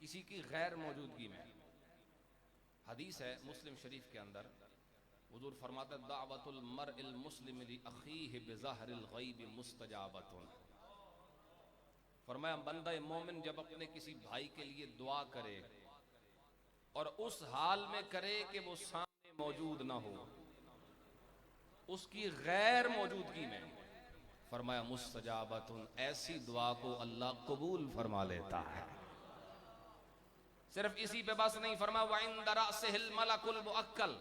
किसी की गैर मौजूदगी में। हदीस है मुस्लिम शरीफ के अंदर, हुजूर फरमाते दावतुल मरइल मुस्लिम लि अखीहि बिज़हरिल गैब मुस्तजाबतुन। फरमाया बंदा मोमिन जब अपने किसी भाई के लिए दुआ करे और उस हाल में करे कि वो सामने मौजूद ना हो, उसकी गैर मौजूदगी में, फरमाया मुस्तजाबतुन, ऐसी दुआ को अल्लाह कबूल फरमा लेता है। सिर्फ इसी पे बस नहीं, फरमाया व इंद रअसिहिल मलकुल मुअक्कल,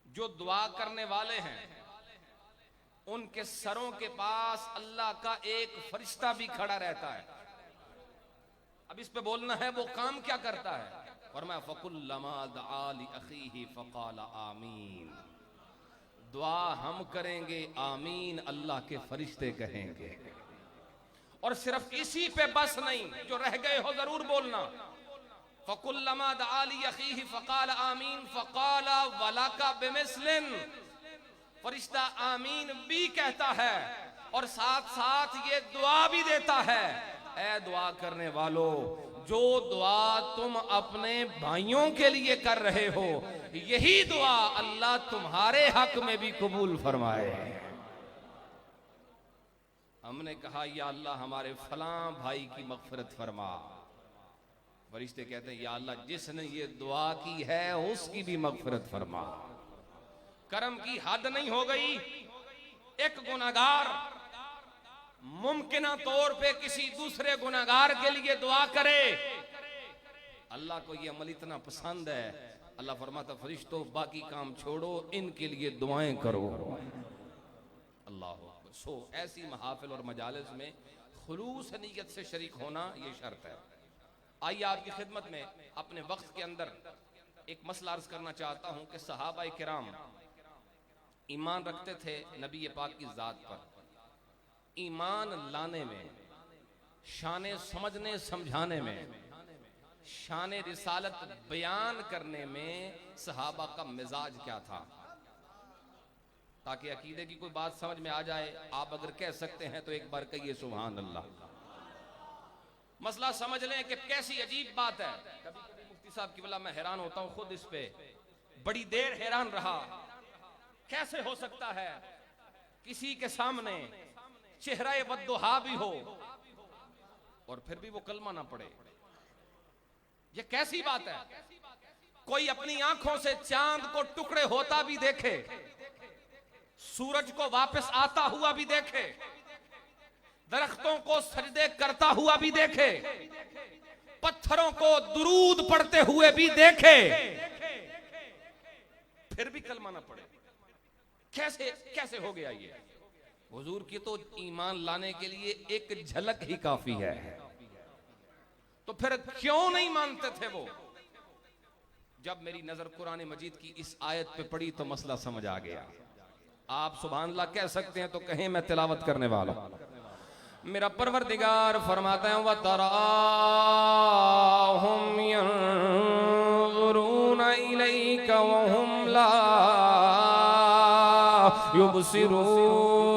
जो दुआ करने वाले हैं उनके सरों के पास अल्लाह का एक फरिश्ता भी खड़ा रहता है। अब इस पे बोलना है वो काम क्या करता है। फरमाया फकुल्लमा दआ लि अखीहि फकाल आमीन, दुआ हम करेंगे, आमीन अल्लाह के फरिश्ते कहेंगे। और सिर्फ इसी पे बस नहीं, जो रह गए हो जरूर बोलना। फकुल्लमा दआली अखीही फकाल आमीन फकाल वलाका बिमिस्लिन। फरिश्ता आमीन भी कहता है और साथ साथ ये दुआ भी देता है, ऐ दुआ करने वालों, जो दुआ तुम अपने भाइयों के लिए कर रहे हो, यही दुआ अल्लाह तुम्हारे हक में भी कबूल फरमाए। हमने कहा या अल्लाह हमारे फलां भाई की मगफिरत फरमा। फरिश्ते कहते हैं या अल्लाह जिसने ये दुआ की है उसकी भी मगफिरत फरमा। करम की हद नहीं हो गई। एक गुनाहगार मुमकिना तौर पे किसी दूसरे गुनाहगार के लिए दुआ करे, अल्लाह को ये अमल इतना पसंद है, अल्लाह फरमाता फरिश्तों बाकी काम छोड़ो, इनके लिए दुआएं करो। अल्लाह अकबर। सो ऐसी महाफिल और मजालिस में खुलूस नीयत से शरीक होना ये शर्त है। आइए आपकी खिदमत में अपने वक्त के अंदर एक मसला अर्ज करना चाहता हूं कि सहाबा किराम ईमान रखते थे नबी पाक की जात पर। ईमान लाने में, शाने समझने समझाने में, शाने रिसालत बयान करने में सहाबा का मिजाज क्या था, ताकि अकीदे की कोई बात समझ में आ जाए। आप अगर कह सकते हैं तो एक बार कहिए सुभान अल्लाह। मसला समझ लें कि कैसी अजीब बात है। कभी कभी मुफ्ती साहब की वला मैं हैरान होता हूं, खुद इस पे बड़ी देर हैरान रहा। कैसे हो सकता है किसी के सामने चेहरा वद्दुहा भी हो और फिर भी वो कलमा ना पड़े? ये कैसी बात है? कोई अपनी आंखों से चांद को टुकड़े होता भी देखे, सूरज को वापस आता हुआ भी देखे, दरख्तों को सजदे करता हुआ भी देखे, पत्थरों को दुरूद पढ़ते हुए भी देखे, फिर भी कलमा ना पड़े। कैसे कैसे हो गया ये? हुजूर की तो ईमान लाने के लिए एक झलक ही काफी है, तो फिर क्यों नहीं मानते थे वो? जब मेरी नजर कुरान मजीद की इस आयत पे पड़ी तो मसला समझ आ गया। आप सुभान अल्लाह कह सकते हैं तो कहें, मैं तिलावत करने वाला। मेरा परवरदिगार फरमाता है वतराहुम यंज़ुरूना इलैका वहुम ला युबसिरून।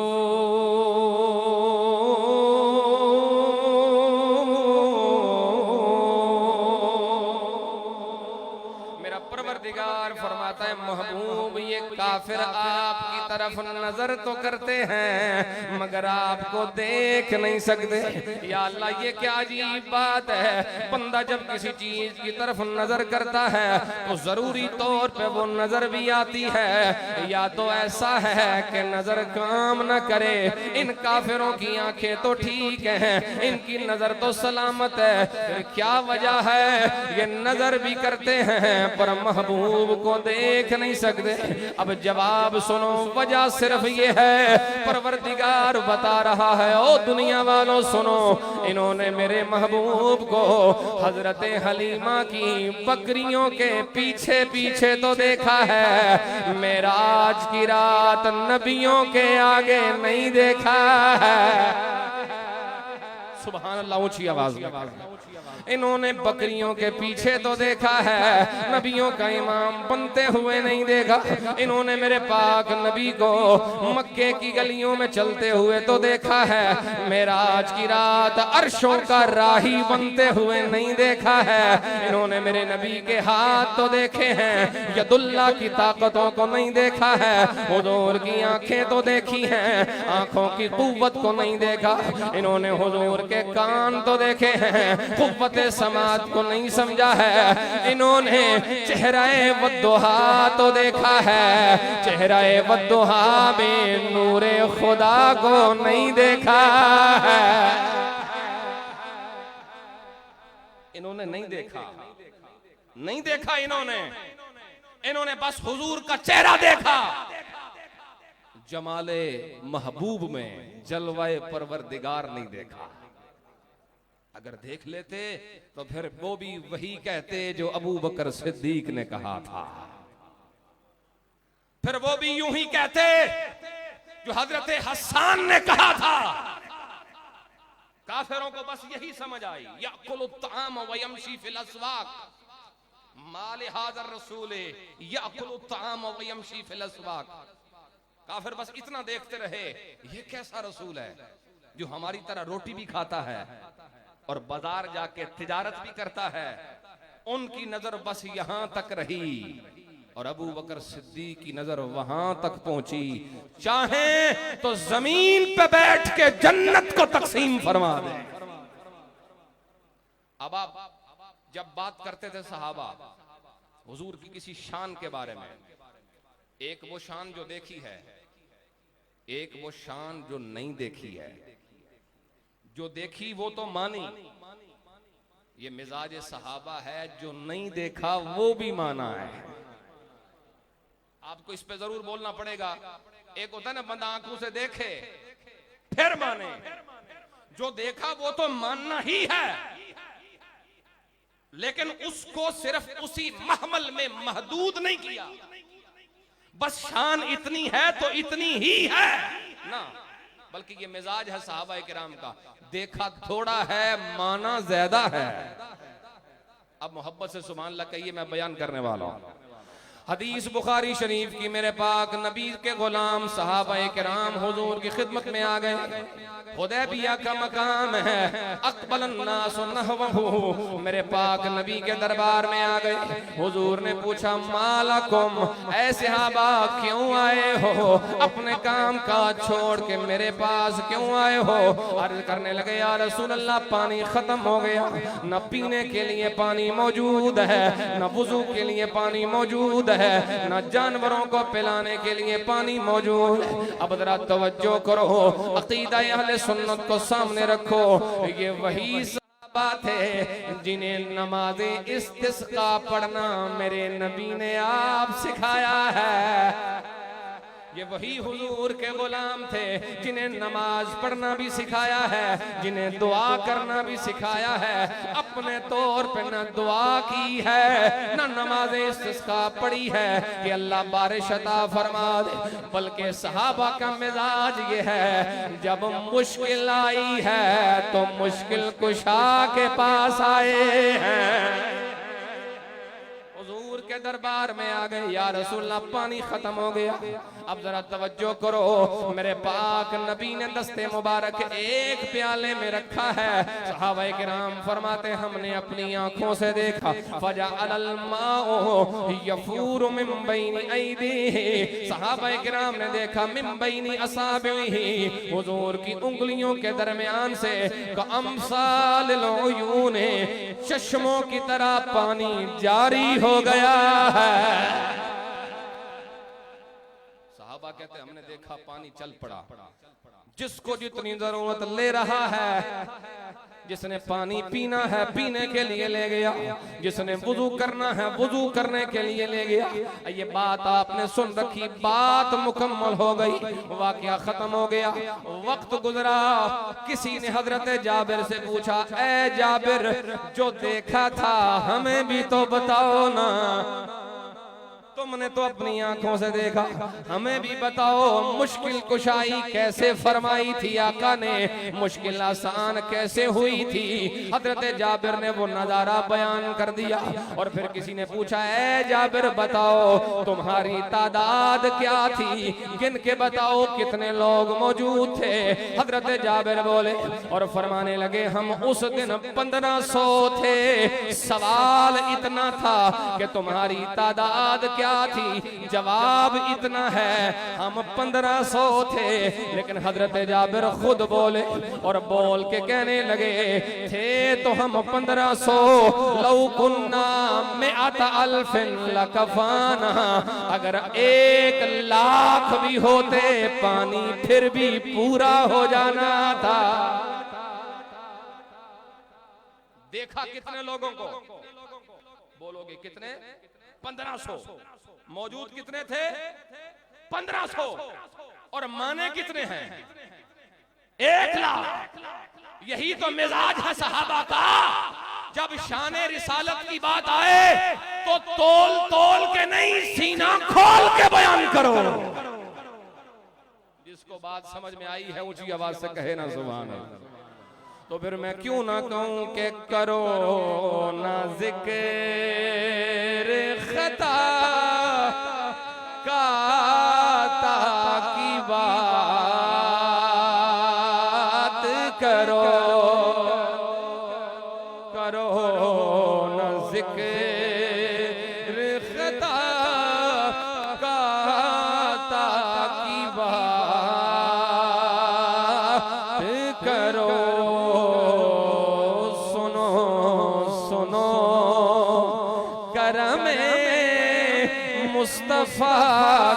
मेरा परवरदिगार फरमाता है महबूब, ये काफिर आपकी तरफ नजर तो करते हैं मगर आपको देख नहीं सकते। या अल्लाह ये क्या अजीब बात है। बंदा जब किसी चीज की तरफ नजर करता है तो जरूरी तौर पे वो नजर भी आती है, या तो ऐसा है कि नजर काम न करे। इन काफिरों की आंखें तो ठीक हैं, इनकी नजर तो सलामत है, फिर क्या वजह है? ये नजर भी करते हैं पर महबूब को देख नहीं सकते। अब जवाब सुनो, वजह सिर्फ ये है, परवरदिगार बता रहा है, ओ दुनिया वालों सुनो, इन्होंने मेरे महबूब को हजरत हलीमा की बकरियों के पीछे पीछे तो देखा है, मेराज की रात नबियों के आगे नहीं देखा है। सुभान अल्लाह, ऊंची आवाज में। इन्होंने बकरियों के पीछे तो देखा है, नबियों का इमाम बनते हुए नहीं देखा। इन्होंने मेरे पाक नबी को मक्के की गलियों में चलते हुए तो देखा है, मेराज की रात अर्शों का राही बनते हुए नहीं देखा है। इन्होंने मेरे नबी के हाथ तो देखे हैं, यदुल्ला की ताकतों को नहीं देखा है। हुजूर की आंखें तो देखी हैं, आंखों की कुव्वत को नहीं देखा। इन्होंने हुजूर के कान तो देखे हैं, कुव्वत समात को नहीं समझा है। इन्होंने चेहराए वद्दुहा तो देखा है, चेहराए वद्दुहा में नूरे खुदा को नहीं देखा है। इन्होंने नहीं देखा, नहीं देखा इन्होंने बस हुजूर का चेहरा देखा। जमाले महबूब में जलवाए परवरदिगार नहीं देखा। अगर देख लेते तो फिर वो भी वही कहते जो अबू बकर सिद्दीक ने कहा था। फिर वो भी यूं ही कहते जो हजरत हसन ने कहा था। काफिरों को बस यही समझ आई, याकुलु ताम व यमशी फिल अस्वाक, माल हाज़र रसूल याकुलु ताम व यमशी फिल अस्वाक। काफिर बस इतना देखते रहे, ये कैसा रसूल है जो हमारी तरह रोटी भी खाता है और बाजार जाके तिजारत भी करता है। उनकी नजर बस यहां तक रही और अबू बकर सिद्दीक की नजर वहां तक पहुंची, चाहे तो जमीन पे बैठ के जन्नत को तकसीम फरमा दे। अब आप जब बात करते थे सहाबा हुजूर की किसी शान के बारे में, एक वो शान जो देखी है, एक वो शान जो नहीं देखी है। जो देखी वो तो मानी, ये मिजाज सहाबा है। जो नहीं देखा वो भी माना है। आपको इस पे जरूर बोलना पड़ेगा। एक होता है ना बंदा आंखों से देखे फिर माने, जो देखा वो तो मानना ही है, लेकिन उसको सिर्फ उसी महमल में महदूद नहीं किया। बस शान इतनी है तो इतनी ही है ना, बल्कि ये मिजाज है सहाबा किराम का, देखा थोड़ा है माना ज्यादा है। अब मोहब्बत से सुभान अल्लाह कहिए, मैं बयान करने वाला हूं। हदीस बुखारी शरीफ की, मेरे पाक नबी के गुलाम सहाबा किराम हुजूर की खिदमत में आ गए। हुदैबिया का मकाम है, अक़बल अन्नास नहवहु, मेरे पाक नबी के दरबार में आ गए। हुजूर ने पूछा मालकुम, ऐ सहाबा क्यों आए हो, अपने काम काज छोड़ के मेरे पास क्यों आए हो। अर्ज करने लगे या रसूल अल्लाह, पानी खत्म हो गया, न पीने के लिए पानी मौजूद है, न वुजू के लिए पानी मौजूद है, न जानवरों को पिलाने के लिए पानी मौजूद है। अब जरा तवज्जो करो, अकीदा अहले सुन्नत को सामने रखो। ये वही सहाबा थे जिन्हें नमाज़े इस्तिस्का पढ़ना मेरे नबी ने आप सिखाया है। ये वही हुजूर के गुलाम थे जिन्हें नमाज पढ़ना भी सिखाया है, जिन्हें दुआ करना भी सिखाया है। अपने तौर पे न दुआ की है, न नमाज इस्तिस्का पढ़ी है कि अल्लाह बारिश अता फरमा दे, बल्कि सहाबा का मिजाज ये है, जब मुश्किल आई है तो मुश्किल कुशा के पास आए हैं। हुजूर के दरबार में आ गए, या रसूल अल्लाह पानी खत्म हो गया। अब जरा तवज्जो करो, मेरे पाक नबी ने दस्ते मुबारक एक प्याले में रखा है। सहाबा किराम फरमाते हमने अपनी आंखों से देखा, फजअल माउ यफूरु मिन बैनि ऐदीहि, सहाबा किराम ने देखा मिन बैनि असाबिही, हुजूर की उंगलियों के दरमियान से कअमसालिल उयून, चश्मों की तरह पानी जारी हो गया है। साहबा कहते हमने देखा पानी चल पड़ा, जिसको जितनी जरूरत ले रहा है, जिसने पानी पीना है पीने के लिए ले गया, जिसने वुजू करना है वुजू करने के लिए ले गया। ये बात आपने सुन रखी, बात मुकम्मल हो गई, वाकया खत्म हो गया। वक्त गुजरा, किसी ने हजरत जाबिर से पूछा, ए जाबिर जो देखा था हमें भी तो बताओ ना, तुमने तो अपनी आंखों से देखा, हमें भी बताओ मुश्किल कुशाई कैसे फरमाई थी आका ने, मुश्किल आसान कैसे हुई थी। हजरत जाबिर ने वो नजारा बयान कर दिया। और फिर किसी ने पूछा, ए जाबिर बताओ तुम्हारी तादाद क्या थी, गिन के बताओ कितने लोग मौजूद थे। हजरत जाबिर बोले और फरमाने लगे, हम उस दिन 1500 थे। सवाल इतना था कि तुम्हारी तादाद क्या थी, जवाब इतना है हम 1500 थे। लेकिन हजरत जाबिर खुद बोले और बोल के कहने लगे, थे तो हम 1500, लौ कुन्ना मिअत अल्फिन लकफाना, अगर 1 लाख भी होते पानी फिर भी पूरा हो जाना था। देखा कितने लोगों को, बोलोगे कितने? 1500। मौजूद कितने थे? 1500। और माने कितने हैं? 1 लाख। यही तो मिजाज है सहाबा का। जब शाने रिसालत की बात आए तो तोल तोल के नहीं, सीना खोल के बयान करो। जिसको बात समझ में आई है ऊंची आवाज से कहे ना सुभान अल्लाह। तो फिर मैं क्यों ना कहूं कि करो ना जिक्र खता काता की बात करो, करो ना जिक्र खता काता की बात करो। सुनो सुनो करम मुस्तफा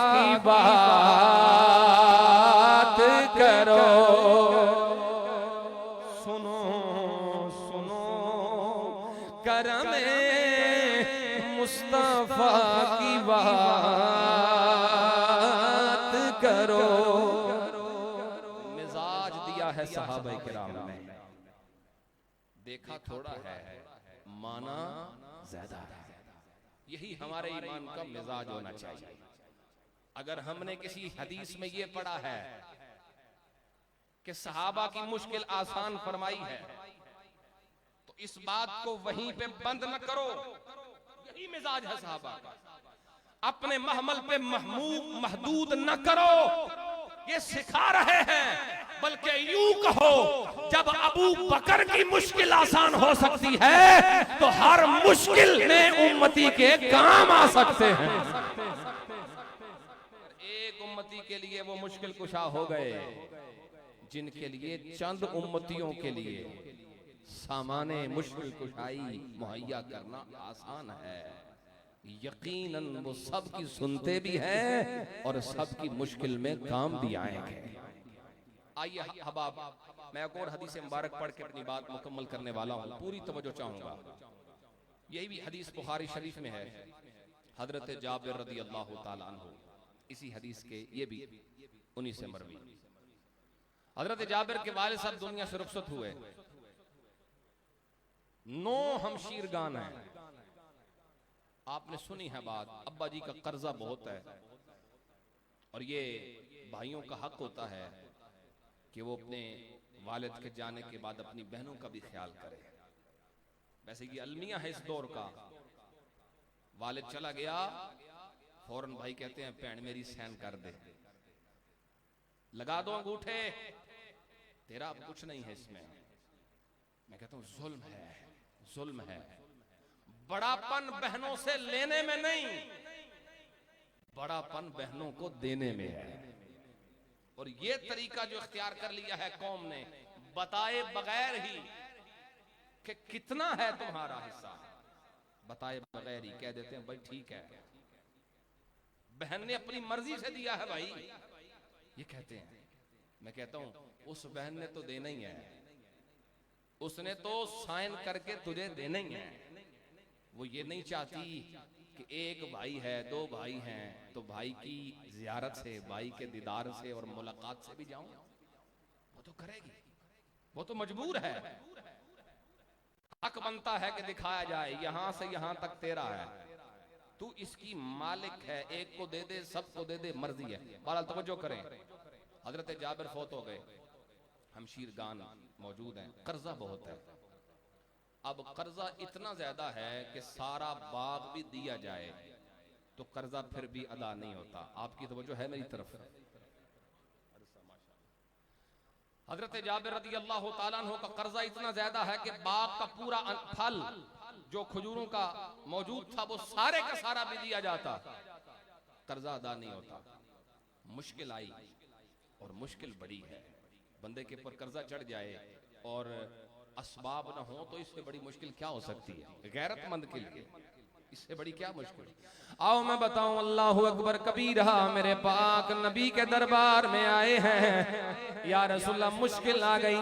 की बात करो। सुनो सुनो करम मुस्तफा की बात करो। मिजाज दिया है सहाबा किराम ने, देखा थोड़ा है, माना ज्यादा है। यही हमारे ईमान का मिजाज होना चाहिए। अगर हमने किसी हदीस में ये पढ़ा है कि सहाबा की मुश्किल आसान फरमाई है, तो इस बात को वहीं पे बंद न करो। यही मिजाज है सहाबा का। अपने महमल पे महदूद न करो, ये सिखा रहे हैं। बल्कि यूं कहो, जब अबू बकर की मुश्किल आसान हो सकती है तो हर मुश्किल में उम्मती के काम आ सकते हैं। एक उम्मती के लिए वो मुश्किल कुशा हो गए जिनके लिए चंद उम्मतियों के लिए सामाने मुश्किल कुशाई मुहैया करना आसान है। यकीनन वो सबकी सुनते भी हैं और सबकी मुश्किल में काम भी आएंगे। आइए हबाब, मैं एक और हदीस मुबारक पढ़ के अपनी बात मुकम्मल करने वाला हूँ। पूरी तवज्जो चाहूंगा। यही भी हदीस बुखारी शरीफ में है, हजरत जाबिर रदी अल्लाह ताला अन्हु। इसी हदीस के ये भी उन्हीं से मरवी। हजरत जाबिर के वालिद साहब दुनिया से रुखसत हुए। 9 हमशीरगान हैं। आपने सुनी है बात, अब्बा जी का कर्जा बहुत है और ये भाइयों का हक होता है कि वो अपने वालिद के जाने के बाद अपनी बहनों का भी ख्याल करे। वैसे ये अलमिया है इस दौर का। वालिद चला गया, फौरन भाई कहते हैं भैन मेरी सहन कर दे, लगा दो अंगूठे, तेरा अब कुछ नहीं है इसमें। मैं कहता हूं जुल्म है, जुल्म है। बड़ापन बहनों से लेने में नहीं, बड़ापन बहनों को देने में है। और ये तरीका जो इख्तियार कर लिया है कौम ने, बताए बगैर ही कि कितना है तुम्हारा हिस्सा, बताए बगैर ही कह देते हैं भाई ठीक है, बहन ने अपनी मर्जी से दिया है भाई, ये कहते हैं। मैं कहता हूं उस बहन ने तो देना ही है, उसने तो साइन करके तुझे देना ही है। वो ये नहीं चाहती कि एक भाई है, 2 भाई हैं तो भाई की जियारत से, भाई के दीदार से और मुलाकात से भी जाऊं। वो तो करेगी, वो तो मजबूर है। हक बनता है कि दिखाया जाए यहां से यहां तक तेरा है, तू इसकी मालिक है, एक को दे दे, सबको दे दे, मर्जी है। बहरहाल तवज्जो करें, हजरत जाबिर फौत हो गए, हमशीरगान मौजूद हैं, कर्जा बहुत है। अब कर्जा इतना ज्यादा है कि सारा बाग भी दिया जाए तो कर्जा फिर भी अदा नहीं होता। आपकी तवज्जो है मेरी तरफ। हजरत जाबिर रदी अल्लाह ताला अन्हु का कर्जा इतना ज्यादा है कि बाग का पूरा फल जो खजूरों का मौजूद था वो सारे का सारा भी दिया जाता, कर्जा अदा नहीं होता। मुश्किल आई और मुश्किल बड़ी है। बंदे के ऊपर कर्जा चढ़ जाए और असबाब न हो तो इससे बड़ी मुश्किल क्या हो सकती है गैरतमंद के लिए, इससे बड़ी क्या मुश्किल। आओ मैं बताऊं, अल्लाहु अकबर कबीरा, मेरे पाक नबी के दरबार में आए हैं, या रसूलल्लाह मुश्किल आ गई।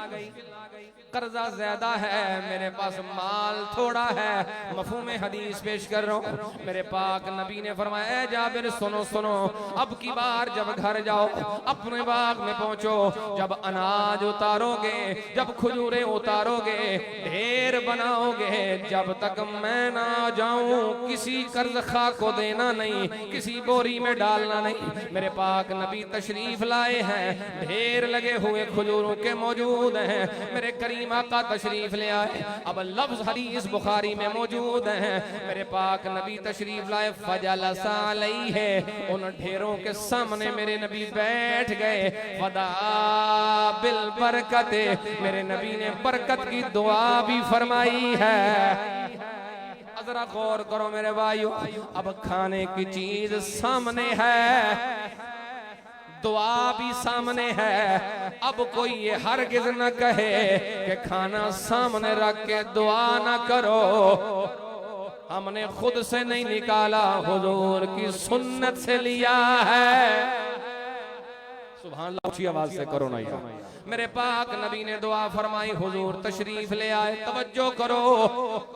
कर्जा ज्यादा है, मेरे पास माल थोड़ा है। मफहूम हदीस पेश कर रहा हूँ। मेरे पाक नबी ने फरमाया, ए जाबिर सुनो सुनो, अब की बार जब घर जाओ अपने बाग में पहुंचो, जब अनाज उतारोगे, जब खजूरें उतारोगे, ढेर बनाओगे, जब तक मैं ना जाऊं किसी कर्ज खा को देना नहीं, किसी बोरी में डालना नहीं। मेरे पाक नबी तशरीफ लाए हैं, ढेर लगे हुए खजूरों के मौजूद हैं। मेरे करीम आका तशरीफ ले आए। अब लफ्ज हदीस बुखारी में मौजूद है। मेरे पाक नबी तशरीफ लाए, फजलसा अलैहि, उन ढेरों के सामने मेरे नबी बैठ गए। फदा बिल बरकत, मेरे नबी ने बरकत की दुआ भी फरमाई है। जरा गौर करो मेरे भाइयों, अब खाने की चीज सामने है, दुआ भी सामने है। अब कोई ये हरगिज न कहे कि खाना सामने रख के दुआ न करो। हमने खुद से नहीं निकाला, हुजूर की सुन्नत से लिया है। सुभान अल्लाह, ऊंची आवाज से करो ना यार। मेरे पाक नबी ने दुआ फरमाई, हुजूर तशरीफ ले आए। तवज्जो करो,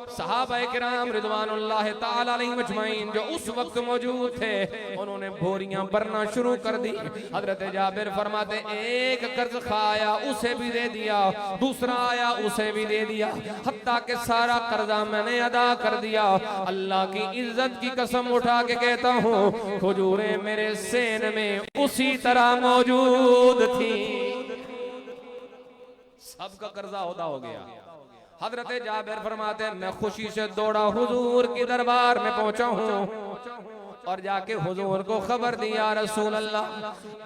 सहाबा किराम रिदवानुल्लाह ताला अलैहिम अजमईन जो उस वक्त मौजूद थे, उन्होंने बोरियां भरना शुरू कर दी। हजरत जाबिर फरमाते, एक कर्ज खाया उसे भी दे दिया, दूसरा आया उसे भी दे दिया, हत्ता के सारा कर्जा मैंने अदा कर दिया। अल्लाह की इज्जत की कसम उठा के कहता हूँ, खजूरें मेरे सेन में उसी तरह मौजूद थी। सबका कर्जा अदा हो गया। हजरत जाबिर फरमाते हैं, मैं खुशी से दौड़ा हुजूर के दरबार में पहुंचा हूं और जाके हुजूर को खबर दिया, रसूल अल्लाह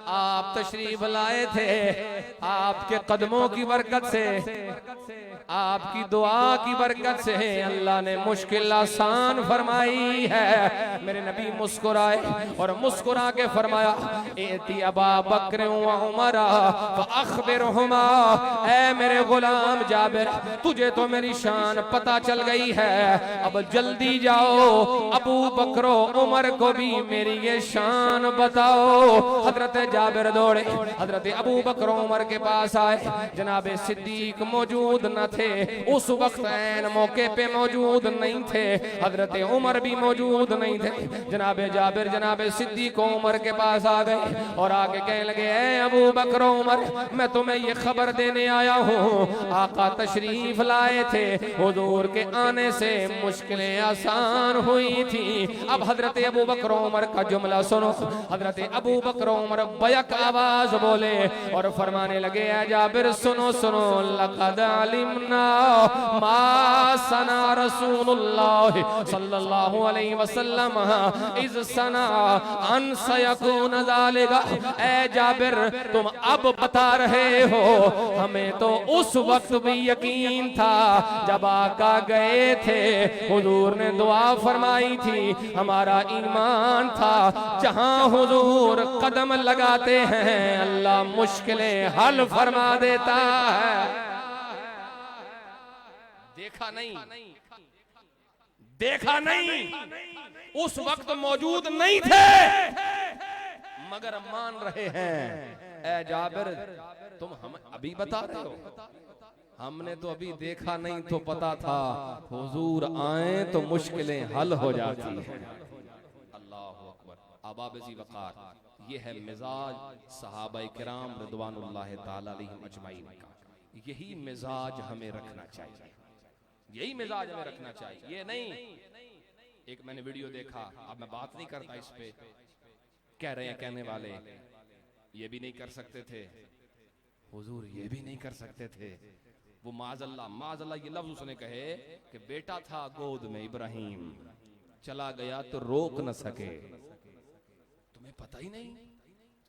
आप तशरीफ लाए थे, आपके कदमों की बरकत से, आपकी दुआ की बरकत से अल्लाह ने मुश्किल आसान फरमाई है। मेरे नबी मुस्कुराए और मुस्कुरा के फरमाया, एती अबा बकर व उमर फअखबिरहुमा, ऐ मेरे गुलाम जाबिर, तुझे तो मेरी शान पता चल गई है, अब जल्दी जाओ अबू बकर उमर को भी मेरी ये शान बताओ। हजरत जाबिर दौड़े, हजरत अबू बकर उमर के पास आए। जनाबे सिद्दीक मौजूद न थे, उस वक्त ऐन मौके पे मौजूद नहीं थे। हजरत उमर भी मौजूद नहीं थे। जनाबे जाबिर जनाबे सिद्दीक उमर के पास आ गए और आगे कहने लगे, ऐ अबू बकर उमर, मैं तुम्हें ये खबर देने आया हूँ, आका तशरीफ लाए थे, हुजूर के आने से मुश्किलें आसान हुई थी। अब हजरत अबू बकर उमर का जुमला सुनो। हजरत अबू बकर उमर बैक आवाज बोले और फरमाने लगे, ऐ जाबिर सुनो सुनो, लक़द अलिमना मा सना रसूलुल्लाह सल्लल्लाहु अलैहि वसल्लम इज सना अन सयकून ज़ालिका। ऐ जाबिर, तुम अब बता रहे हो, हमें तो उस वक्त भी यकीन था जब आका गए थे, हुजूर ने दुआ फरमाई थी, हमारा ईमान था, जहां हुजूर कदम लगाते हैं अल्लाह मुश्किलें हल फरमा देता है। देखा नहीं, देखा नहीं, उस वक्त मौजूद नहीं थे मगर मान रहे हैं। ऐ जाबिर, तुम हम अभी बता रहे हो, हमने तो अभी देखा नहीं तो पता था, हुजूर आए तो मुश्किलें हल हो जाती हैं। अल्लाहु अकबर। अबाबजी वक़ार, ये है मिजाज सहाबा किराम रिदवानुल्लाह ताला अलैहिम अजमईन का। यही मिजाज हमें रखना चाहिए, यही मिजाज हमें रखना चाहिए। ये नहीं, एक मैंने वीडियो देखा, अब मैं बात नहीं करता इस पे, कह रहे हैं कहने वाले, ये भी नहीं कर सकते थे हुजूर, ये भी नहीं कर सकते थे। वो माज़अल्लाह ये लफ्ज उसने कहे कि बेटा था गोद में इब्राहिम, चला गया तो रोक न सके। तुम्हें पता ही नहीं,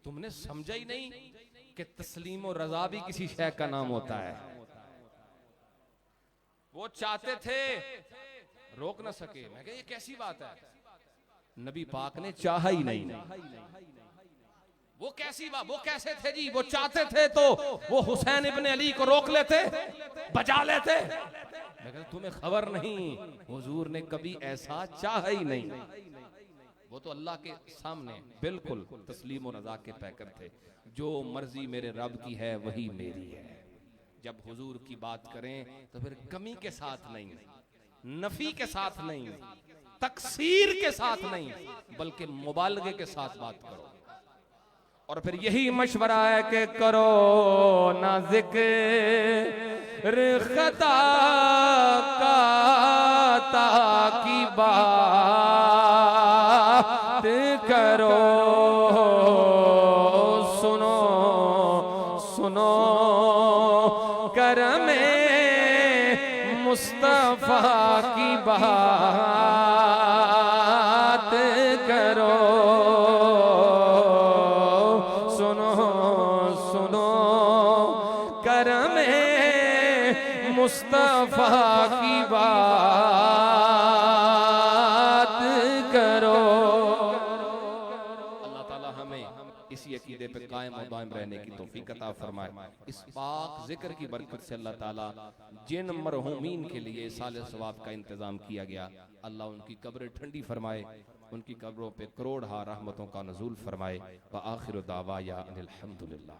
तुमने समझा ही नहीं कि तस्लीम और रजा भी किसी शय का नाम होता है। वो चाहते थे, रोक न सके। मैं कहा ये कैसी बात है, नबी पाक ने चाहा ही नहीं। वो कैसी बात, वो कैसे थे जी, वो चाहते थे तो वो हुसैन इब्ने अली को रोक लेते, बजा लेते। मैं कहता तुम्हें खबर नहीं, हुजूर ने कभी ऐसा चाहा ही नहीं। वो तो अल्लाह के सामने बिल्कुल तस्लीम और रज़ा के पैकर थे। जो मर्जी मेरे रब की है वही मेरी है, जब हुजूर की बात करें तो फिर कमी के साथ नहीं, नफी के साथ नहीं, तकसीर के साथ नहीं, बल्कि मुबालगे के साथ बात करो। और फिर यही मशवरा है कि करो ना जिक्र खता का ताकि बात करो, सुनो सुनो करमे मुस्तफा की बात करो, सुनो सुनो करमे मुस्तफा की बात करो। अल्लाह ताला हमें इसी अकीदे पे कायम और दायम रहने की तौफीक अता फरमाए। इस पाक जिक्र की बरकत से अल्लाह ताला जिन मरहूमीन के लिए साले सवाब का इंतजाम किया गया, अल्लाह उनकी कब्र ठंडी फरमाए, उनकी कब्रों पे करोड़ हा रहमतों का नज़ूल फरमाए। व आखिर दावा या अनिल हम्दुलिल्लाह।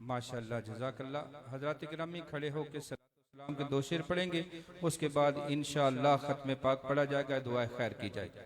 माशाअल्लाह, जज़ाकल्लाह। हज़रात किरामी खड़े होकर सलाम के 2 शेर पढ़ेंगे, उसके बाद इंशाअल्लाह खत्म पाक पढ़ा जाएगा, दुआ खैर की जाएगी।